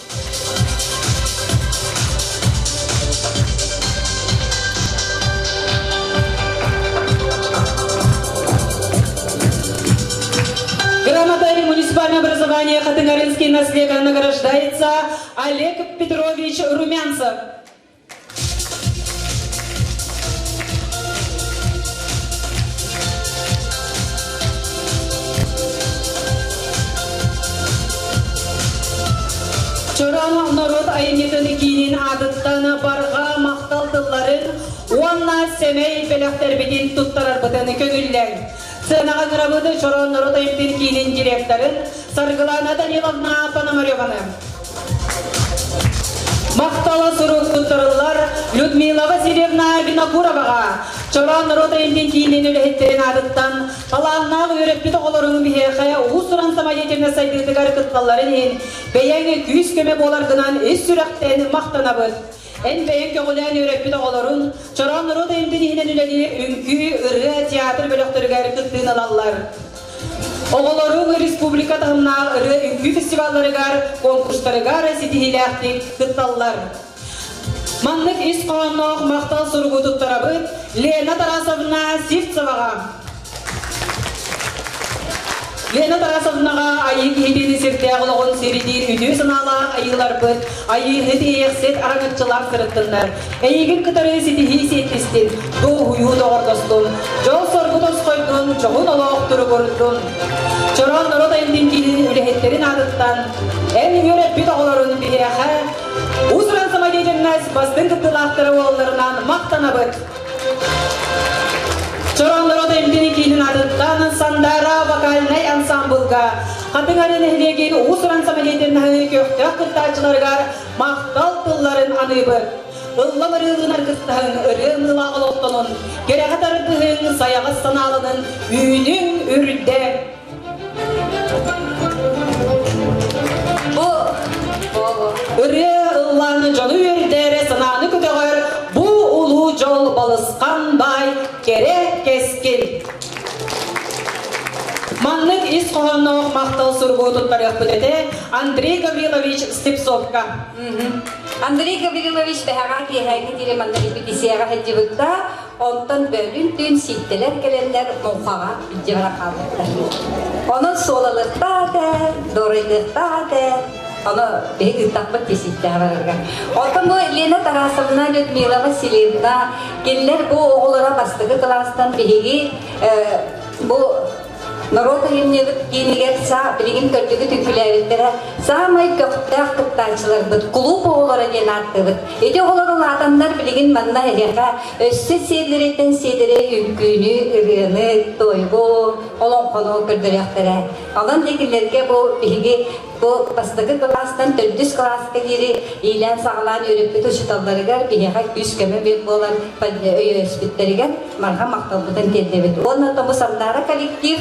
Грамотой муниципального образования Хатынгаринский наследие награждается Олег Петрович Румянцев. Чоран народ айнетін кейінен адыттаны барға мақталтыларын, онна семей белектер беден тұттарар бұтыны көгіллен. Сынаған работы Чоран народ айнетін кейінен директорын Саргылана Даниловна Пономареваны. Мақталы сұрық тұттарылар Людмила Васильевна Винокуроваға. Чоран народ айнетін кейінен өліхеттерін адыттан қаланнағы өреппеті қолырың бейеқе ұсыран самайетемне сайдығытығар күтталарын ең бейеңі күйіс көме болардынан өз сүрәқтен мақтанабыд. Ән бейен көңілен өреппеті қолырын Чоран народ айнетін енен үләді үнкі, ұры, театр бөліқтіргер күттін алалар. Оғыларың республика тағымна ұры үнкі фестивалларығар, конкурстарығар сетихиләқтік күтталар. Манлык ис қоғаннақ мақтал сұрғы тұттарабыд Лена Тарасовна Сивцеваға. Лена Тарасовнаға айы кейдені серте ағылығын середер үйді сынала айылар бұд, айы ғыды еқсет араңытчылар сырыттындар. Әйігін күтірі сетихи сеттістен, доғыю доғырдостын, жол сорғы тос қойдын, жоғын олақ түрі көрдін. Чоран народ айындың кейден үліхеттерін адыттан, ән үйеріп бүт оғыларын бейеқі, Усран самадетеннәс бастың күттілақтыры оларынан мақтанабыд. Чоран народ айындың кейден адыттан Сандара вокальнай ансамблға, Хатыңарын әхлеген Усран самадетеннәй көқтіқ күттачыларғар мақтал тылларын аныбыд. Ұллам ұрығын арқыстығын ұрын ұлағыл оқтының, кереғат арқығын саяғыз саналының үйінің үрді. Үрі ұлланы жаны өрдері сынаны күтіғыр, бұл ұлу жол балысқандай керек кескін. Манлык ис қоғаннық мақтал сұрғы тұттарық бүдеті Андрей Гаврилович Степсовка. Андрей Гаврилович бәғаға кейхәйгі дирем Андрей Бетесияға хәддебікта, онтан бөлін түн ситтелер келендер мұқаға бүддебіра қалдықтар. Оның солалықта да, дорайлықта да, оны бек ұттақпы кесетті ғарырға. Онтан бұл Лена Тарасовна, Людмила Васильевна, келілер бұл оғылыра бастығы кластан беге бұл народ айымнелік кейінігер білген көрдігі түнкіләуеттері самай көқтәқ күттаншылар бұд, клуб оғылыра ден арты бұд. Еті оғылырыл адамдар білген манна әреға өсті седіреттен седірі үнкүйіні, үріні, тойғы, олың қону көрдіректері. Оған дегілерге бұл білге bu bastagı klastan tördüs klaska giri ilan sağlan öğretmen uçutallarıgar biheha küs keme bir bolan öğretmenlerigar marha maktabıdan tedebet. Ondan da bu sandara kolektif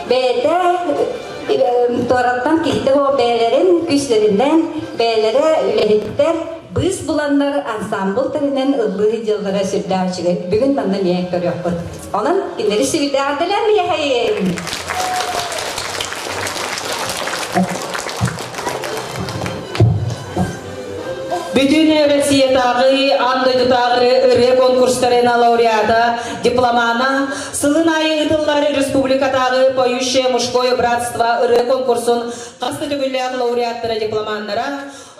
beyde Torattan kihti o beylerin güçlerinden beylere ülehetler biz bulanlar ansambl türünden ıllığı yıllara sürdüğü bugün bana niye görüyor bu? Onun dinleri sürdüğüler mi yahayım? Bütün Россиядагы, Андойдагы ыры конкурстарына лауреата, дипломана, сылынайы ытыллары республикадагы поющее мужское братство ыры конкурсын касты түгүлләр лауреаттары дипломаннара,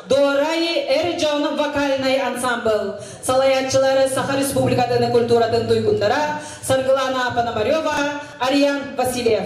Дорай Эрджон вокальный ансамбль, салаятчылары Саха Республикадын культуратын туйгундара, Саргылана Пономарева, Ариан Васильев.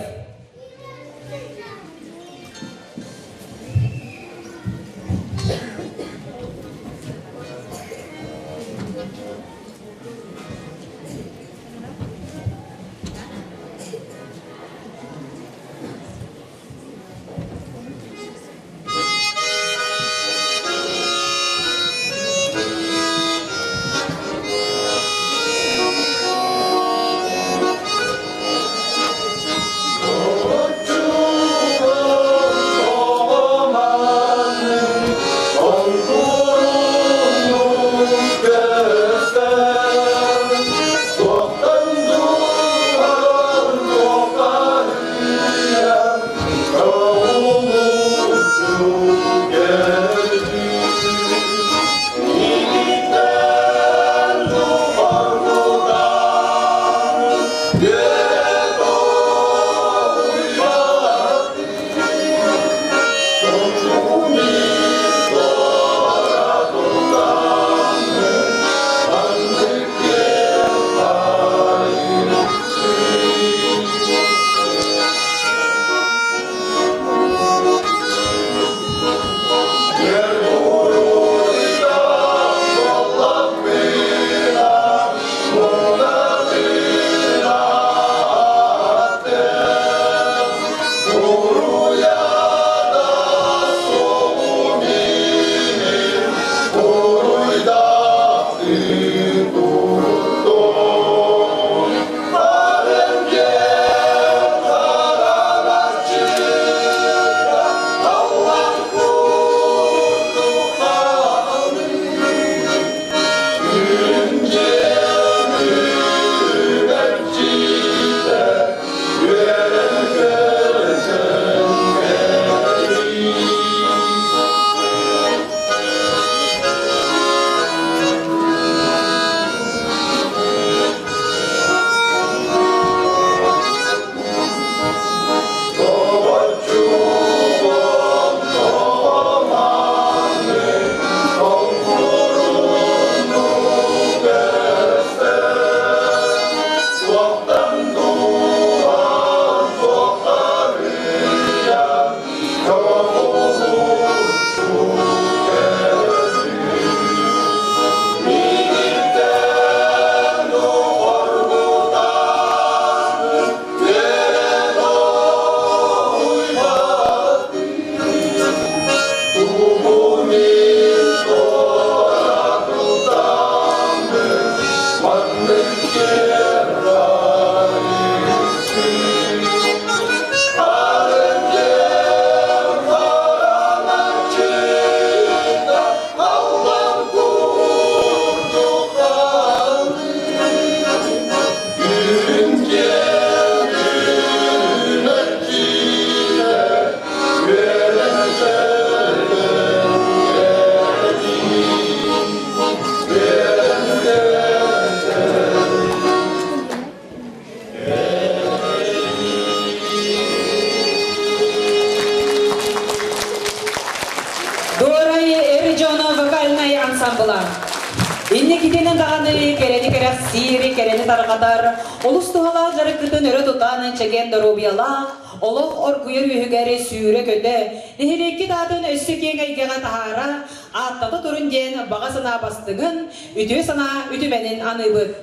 Инне китенен даганы керени керек сири керени таргатар улус тугала жарыкытын өрө тутан чеген доробияла олох оргуер үйгәре сүйре көтө нехилекки датын өссөкең айгага тахара аттата турун ден бага сана бастыгын үтө сана үтүбенин аныбыт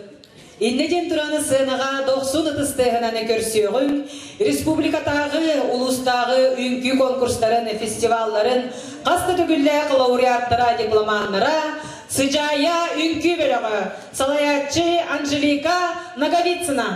Иннеден тураны сынаға 90 ытыстығынан көрсеуғын, республикатағы, улустағы үнкі конкурстарын, фестивалларын, қасты түгілләқ лауреаттара, дипломанлара, сыжая үнкі бөлігі, салаятчы Анжелика Наговицына.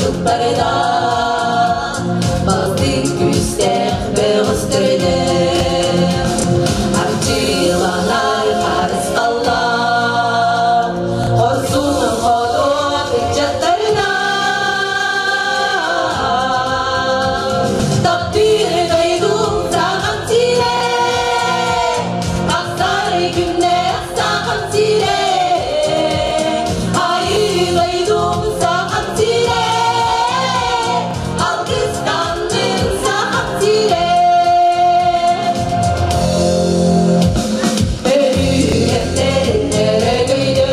çocuklarına Bazı küstek gösterdim Arçılanar karız kallar Horsun kodu hüccetlerine Takdir duydum sağım sile Aksar günler sağım sile Hayır duydum sağım sile Alkışlandım sağım sile Ölüyetlerine göydü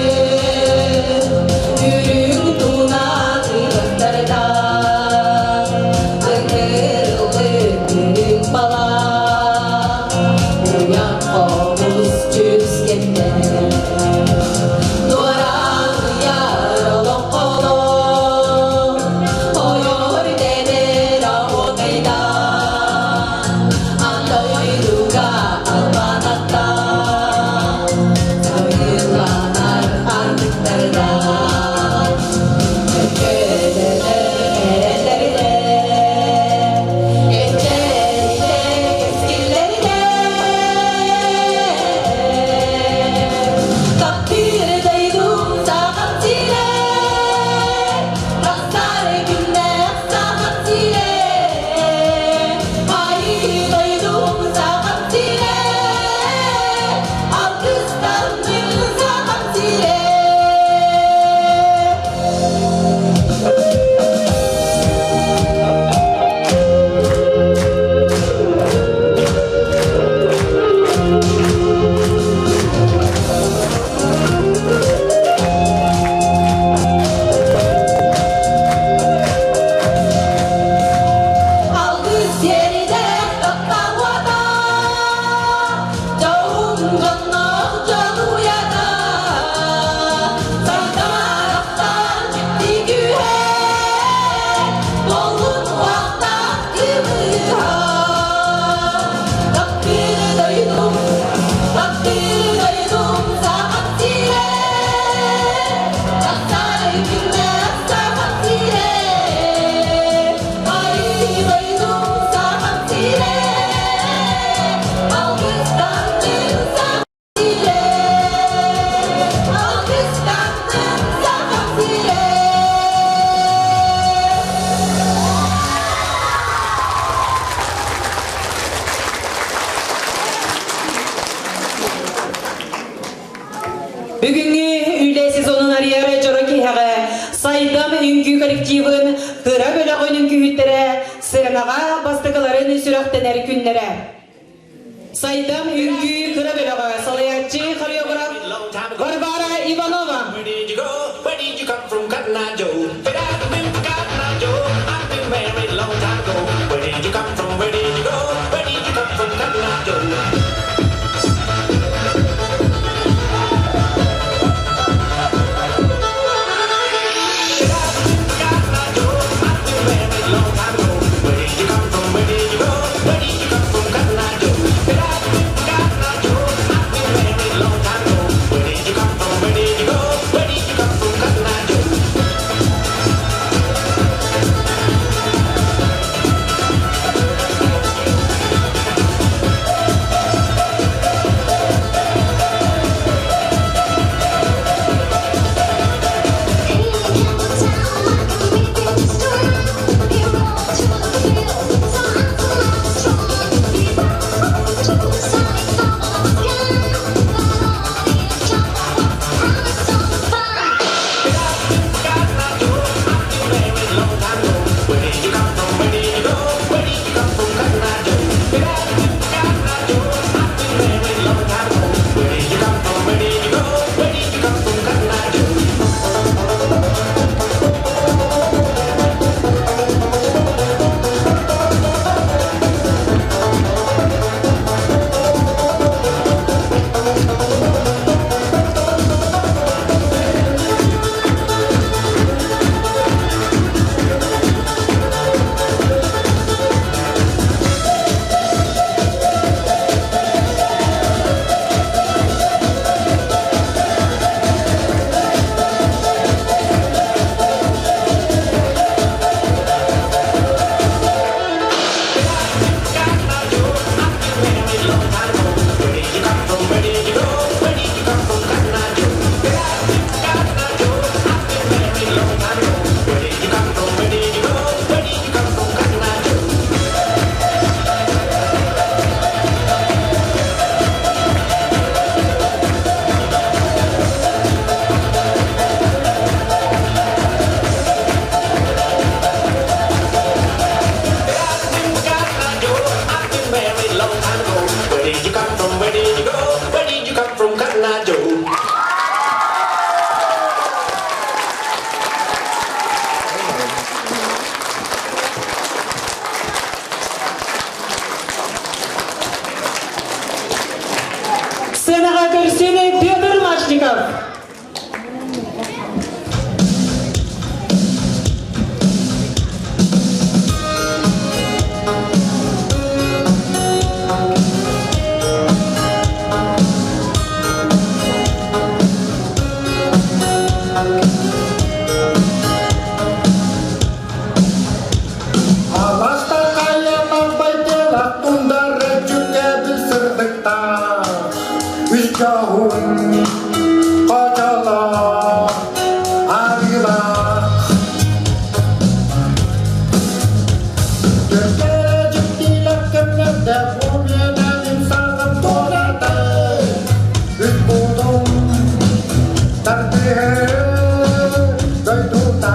Yürüyün tunadı göklerden Kırıldı günün bala Uyan omuz cüzgenler Duaran yar olon kolo Oyor demir o meydan Andoyruga almanatta Sayılanar artıklardan Köşelerine ellerine Geçerine keskinlerine Takdir duydum sağım sile Rastlar günler sağım sile Hayır duydum sağım sile Alkışlandım sağım sile Alkış yerine kakavada Jauh cennet jaluyada Sandaraktan ciddi gühe Dolun vakta kıvıha Takdir duydum saat sile Kasar günler saat sile Hayır duydum saat sile Alkışlandım saat sile Alkışlandım saat sile Бүгүнкү üyle сезонун арыяры жороки хага Сайдам үңкү коллективын тыра бөлө койнун күйүттере сырнага бастыгыларын сүрөктенер күннере. Сайдам үңкү тыра бөлөгө салаячы хореограф Варвара Иванова. Where did you go? Where did you come from, Cotton Eye Joe? But I've been from Cotton Eye Joe. I've been married a long time ago. Where did you come from? Where did you go? Where did you come from, Cotton Eye Joe? Аласта каяман байдела тундары жүнге білсірдікта үш жауын қажала арила жүргері жүктейлік кімнерде бұменен инсанын толады үш бұлдың тәрбие дойдуда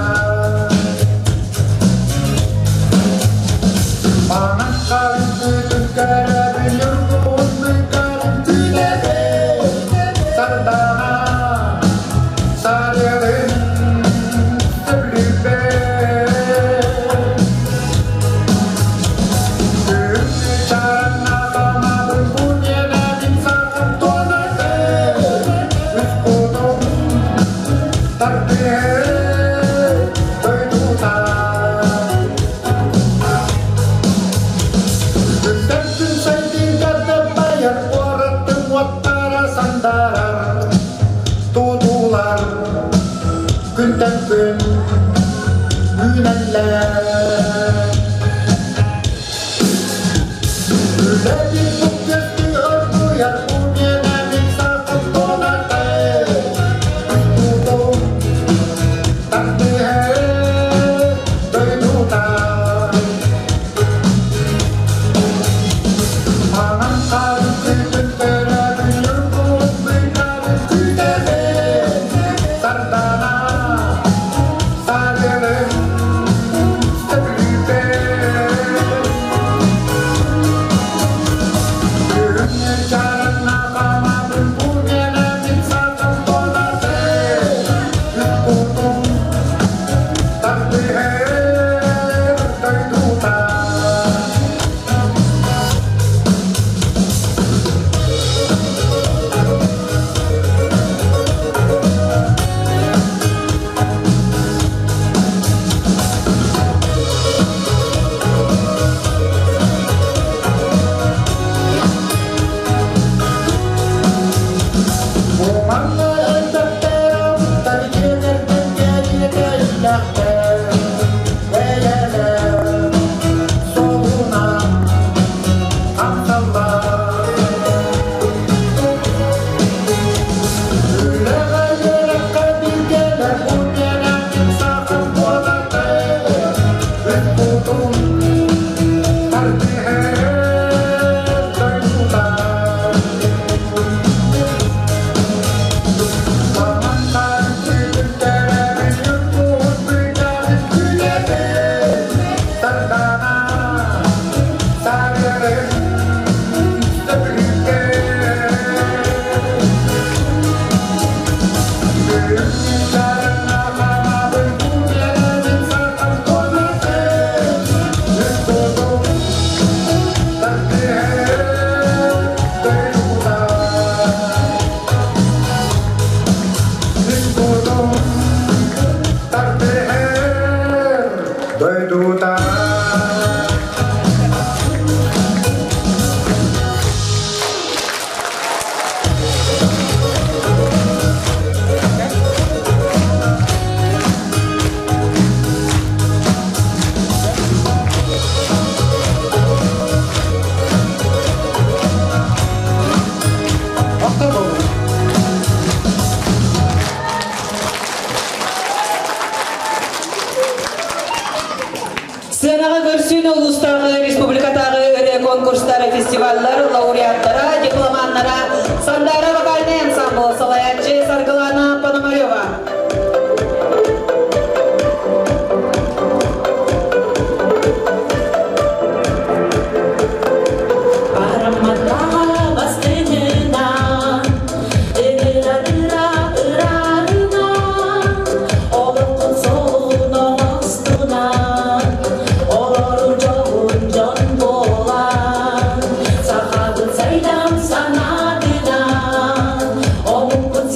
Günden gün güneller Öyle bir çok gözlü örgüyer bu yine bir sakın donadı Üstüdüm takdiye duyduda Anam karın kırgınlara gülür bu büyüklerin güleri Sardana Сценаға көрсін ұлыстағы республикадағы өре конкурстары, фестивальдар, лауреаттара, дипломаннара, сандары вокальный ансамбл, салаятчы Саргалана Пономарева. Sana dina, o mukut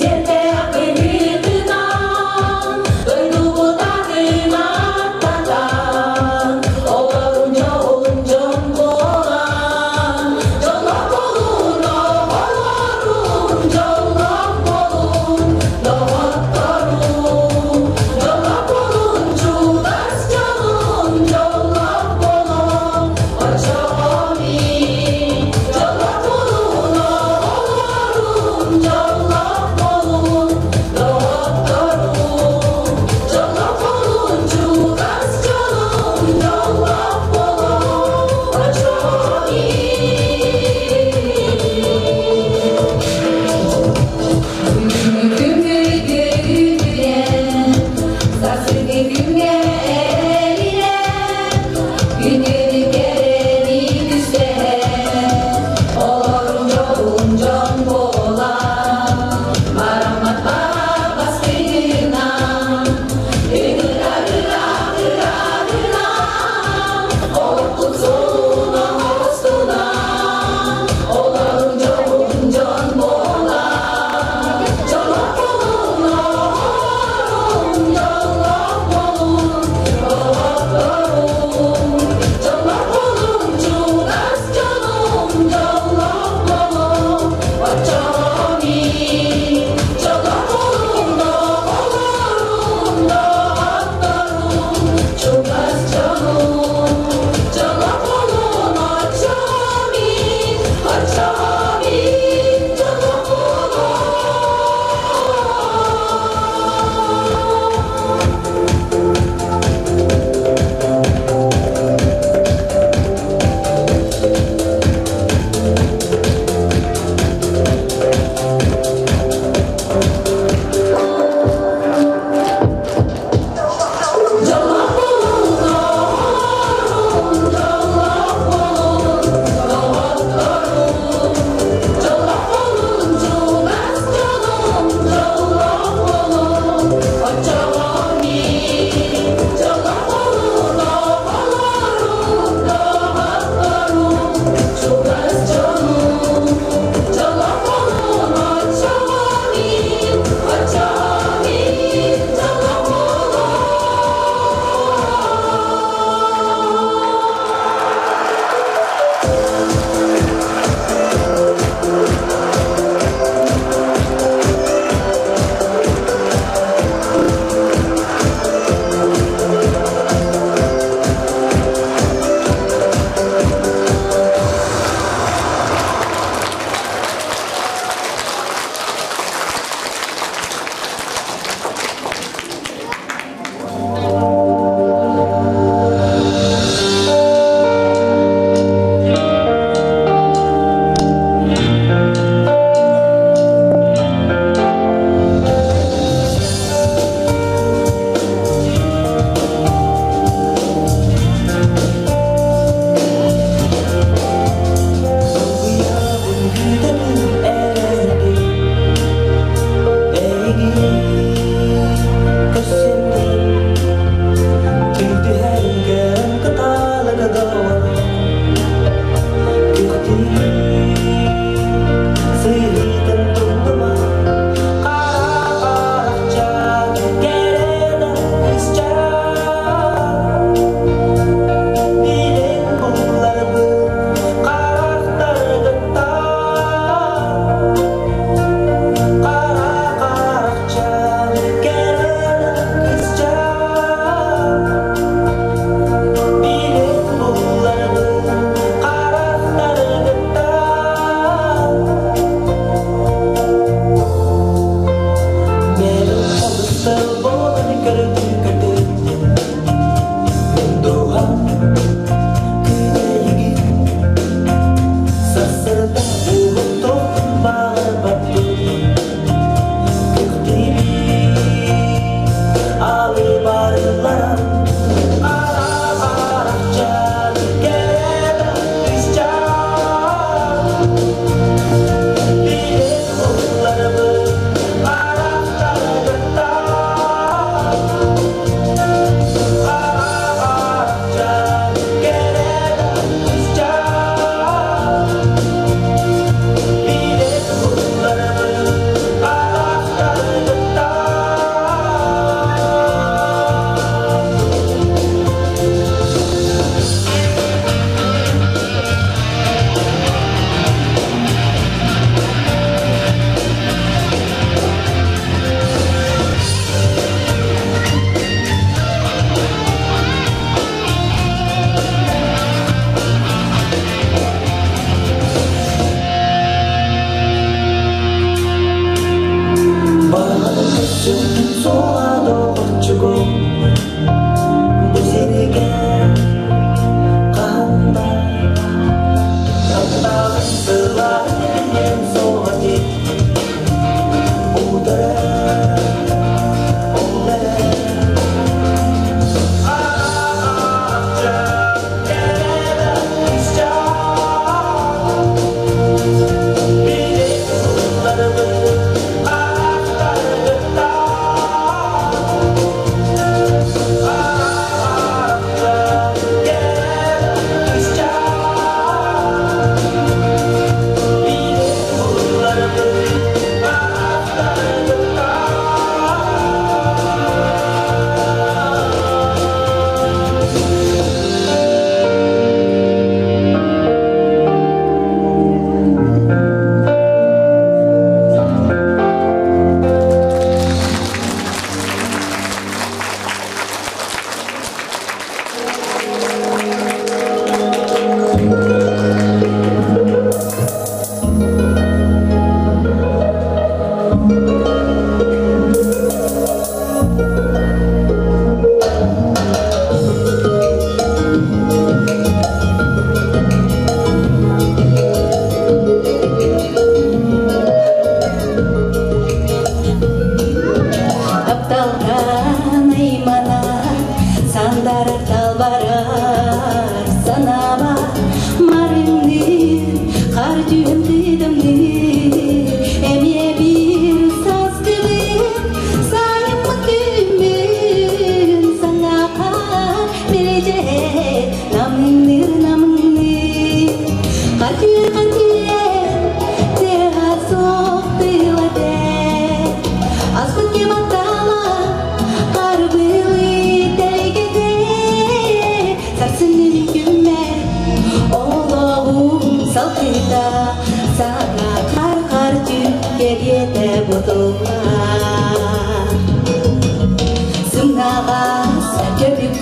Gömüp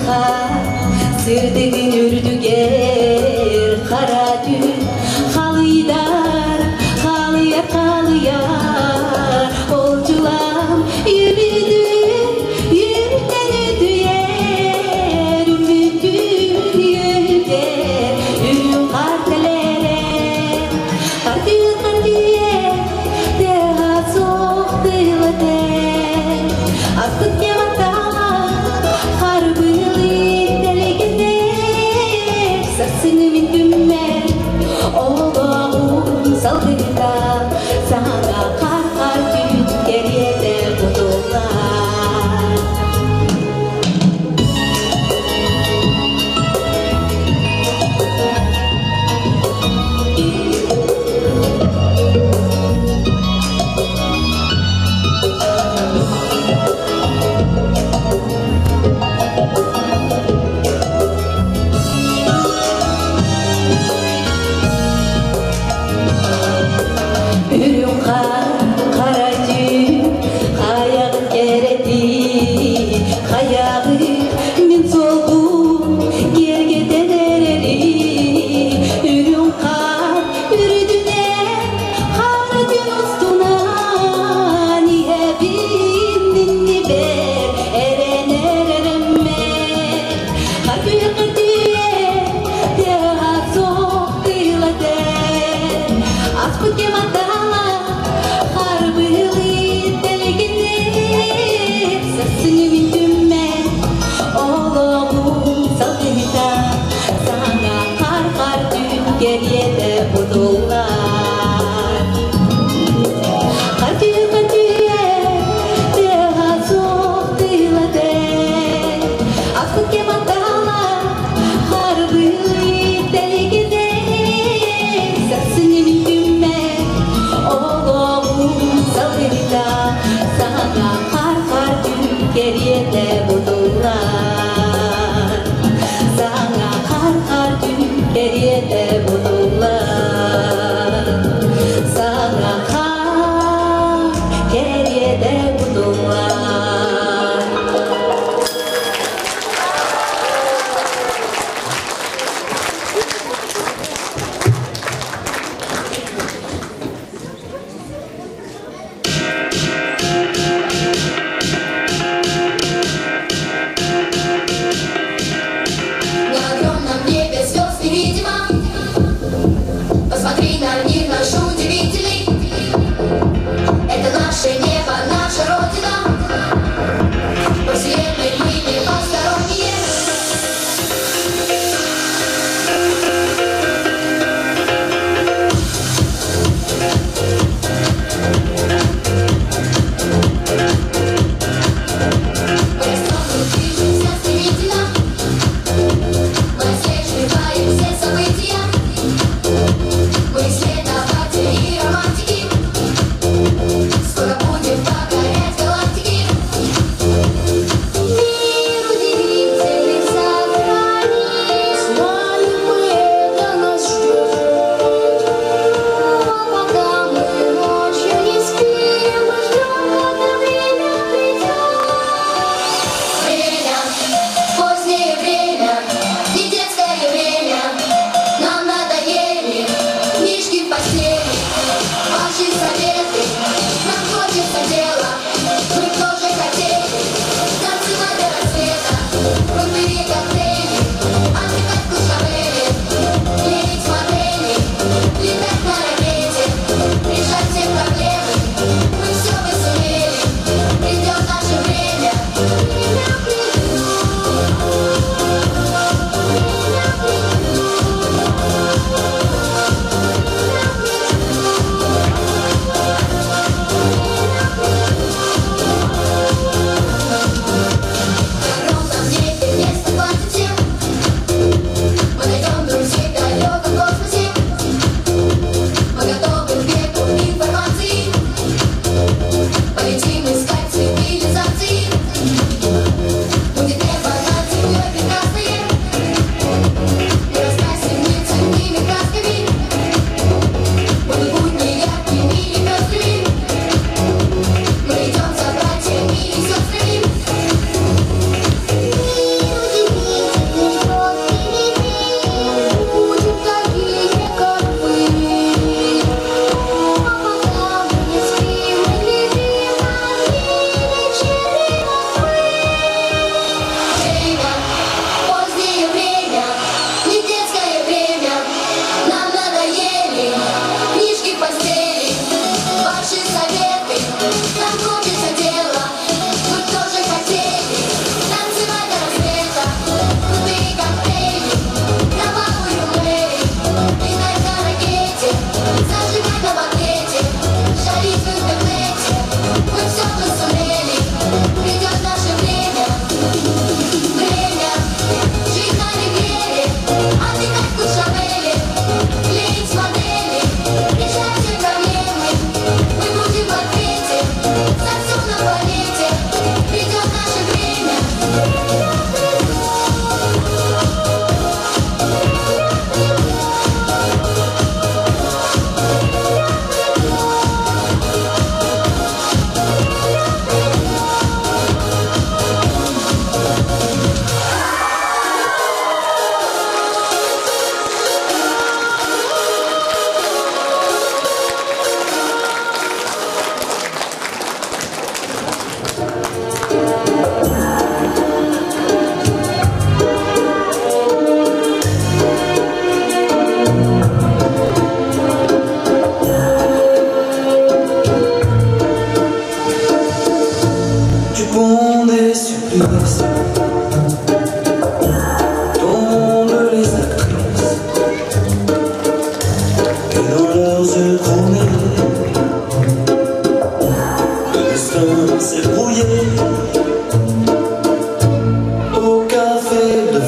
sırdığın ürdüger kara dün Halıylar halıya kalıya Olculam yürüdüm yürüden ödüyer Ümüdüm yürüder yürüm kartelere Kartiye deha soğuk dıylader Astık yamatama Harbıylı delegede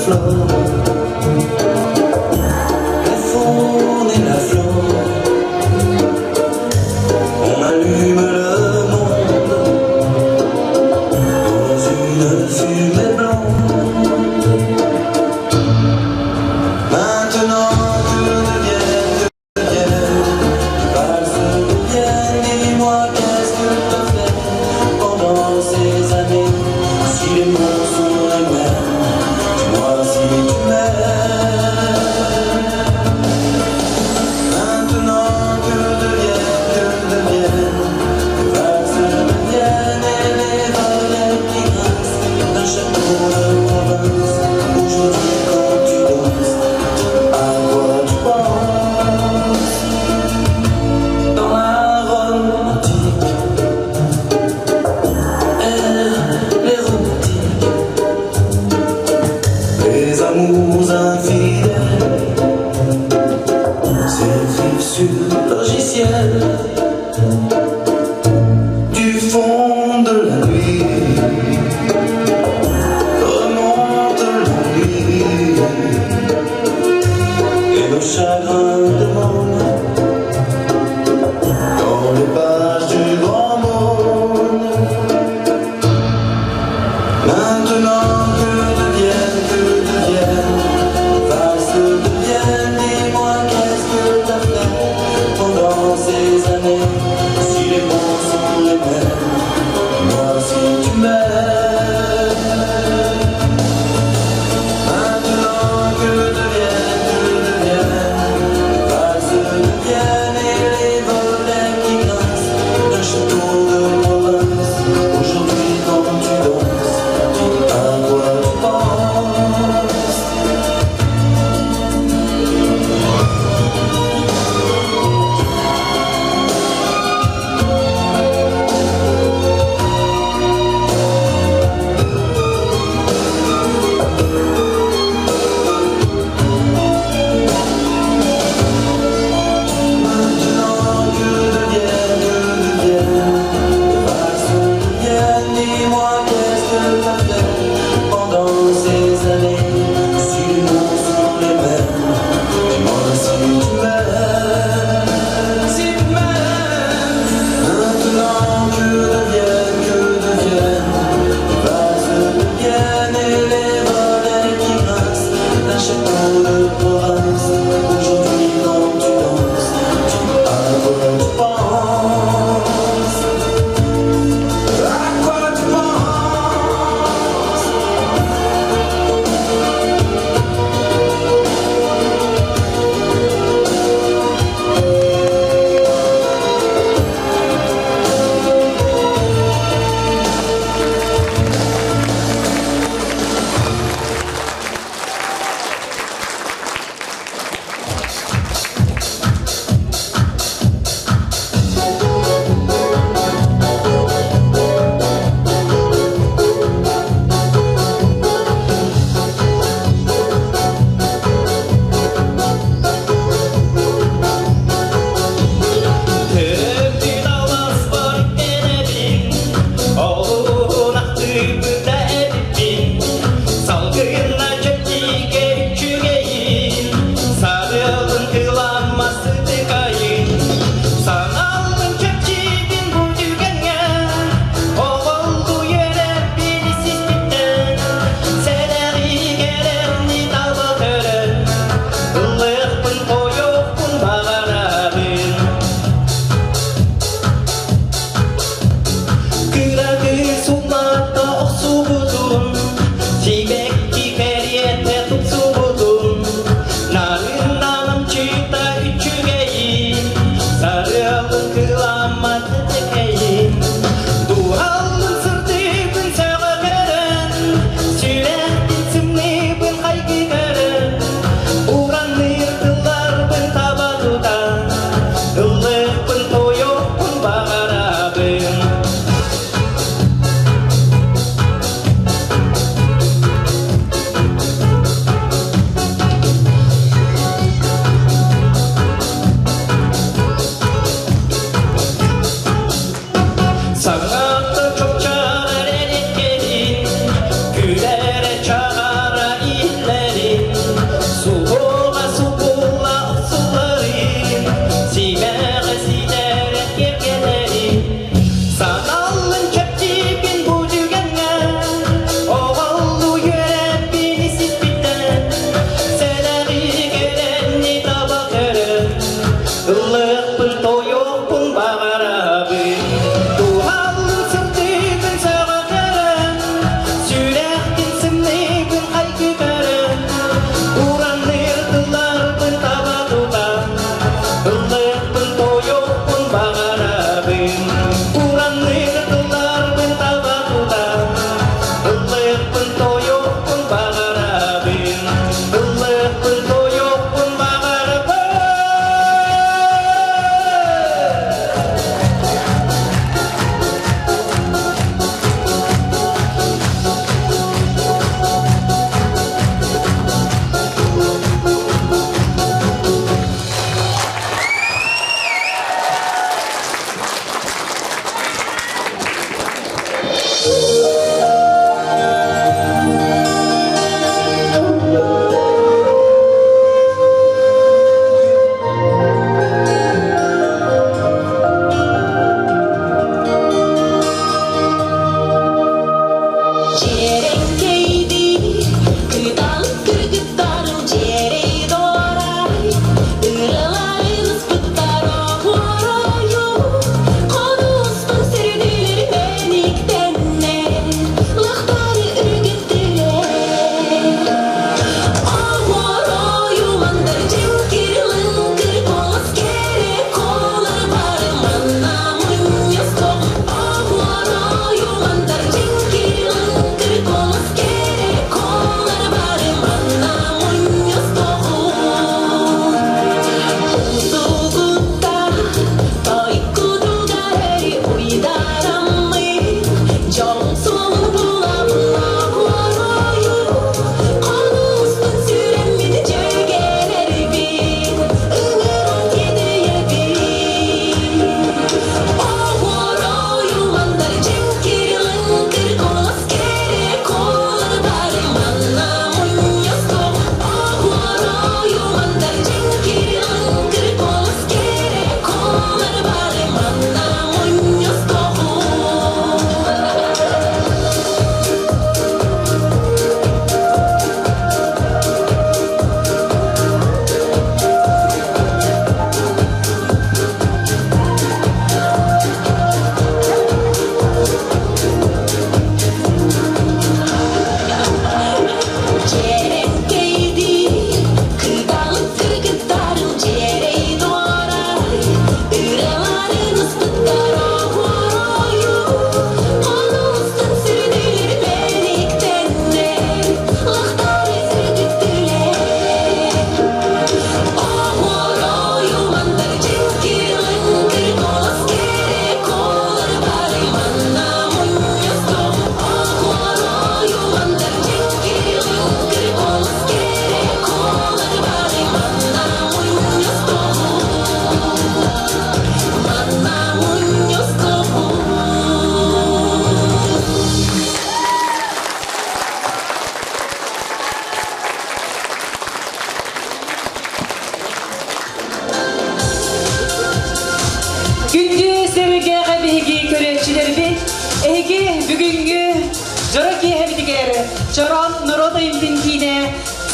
flore, la faune et la flore. On allume le monde dans une fumée blonde. Maintenant que deviennent, valse deviennent, dis-moi qu'est-ce que t'as fait pendant ces années. Si les mots sont les mêmes, dis-moi si tu m'aimes. Maintenant que deviennent, les valses deviennent et les volets qui grincent d'un château de province. Aujourd'hui quand tu danses, à quoi tu penses? Dans la Rome antique, l'érotique, les amours infidèles s'écrivent sur logiciel du fond de la nuit. Remonte l'ennui et nos chagrins de monde dans les pages du grand monde. Maintenant que deviennent, valse deviennent, dis-moi qu'est-ce que t'as fait pendant ces années. Si les mots sont les mêmes, moi si tu m'aimes. Maintenant que deviennent, valse deviennent et les volets qui grincent d'un château de province. Aujourd'hui quand tu danses, à quoi tu penses? Maintenant que deviennent, les valses deviennent, dis-moi qu'est-ce que t'as fait pendant ces années. Si les mots sont les mêmes, dis-moi si tu m'aimes. Si tu m'aimes. Maintenant que deviennent, les valses deviennent et les volets qui grincent d'un château de province. Aujourd'hui quand tu danses, à quoi tu penses? À quoi tu penses? Sumata, Subudun, Tibet,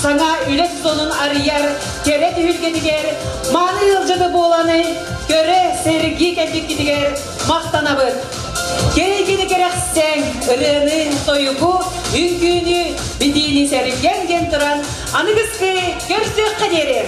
саңа үлес зонун арыяр, кере түйілгедігер, маны йылжыды боланы, көре серги кәлбеккедігер, мақтанабыд. Керегені керексен, ырыны, тойугу, үңкүйіні, бідейні сәрілген ген тұран, анығызғы көрсі қадері.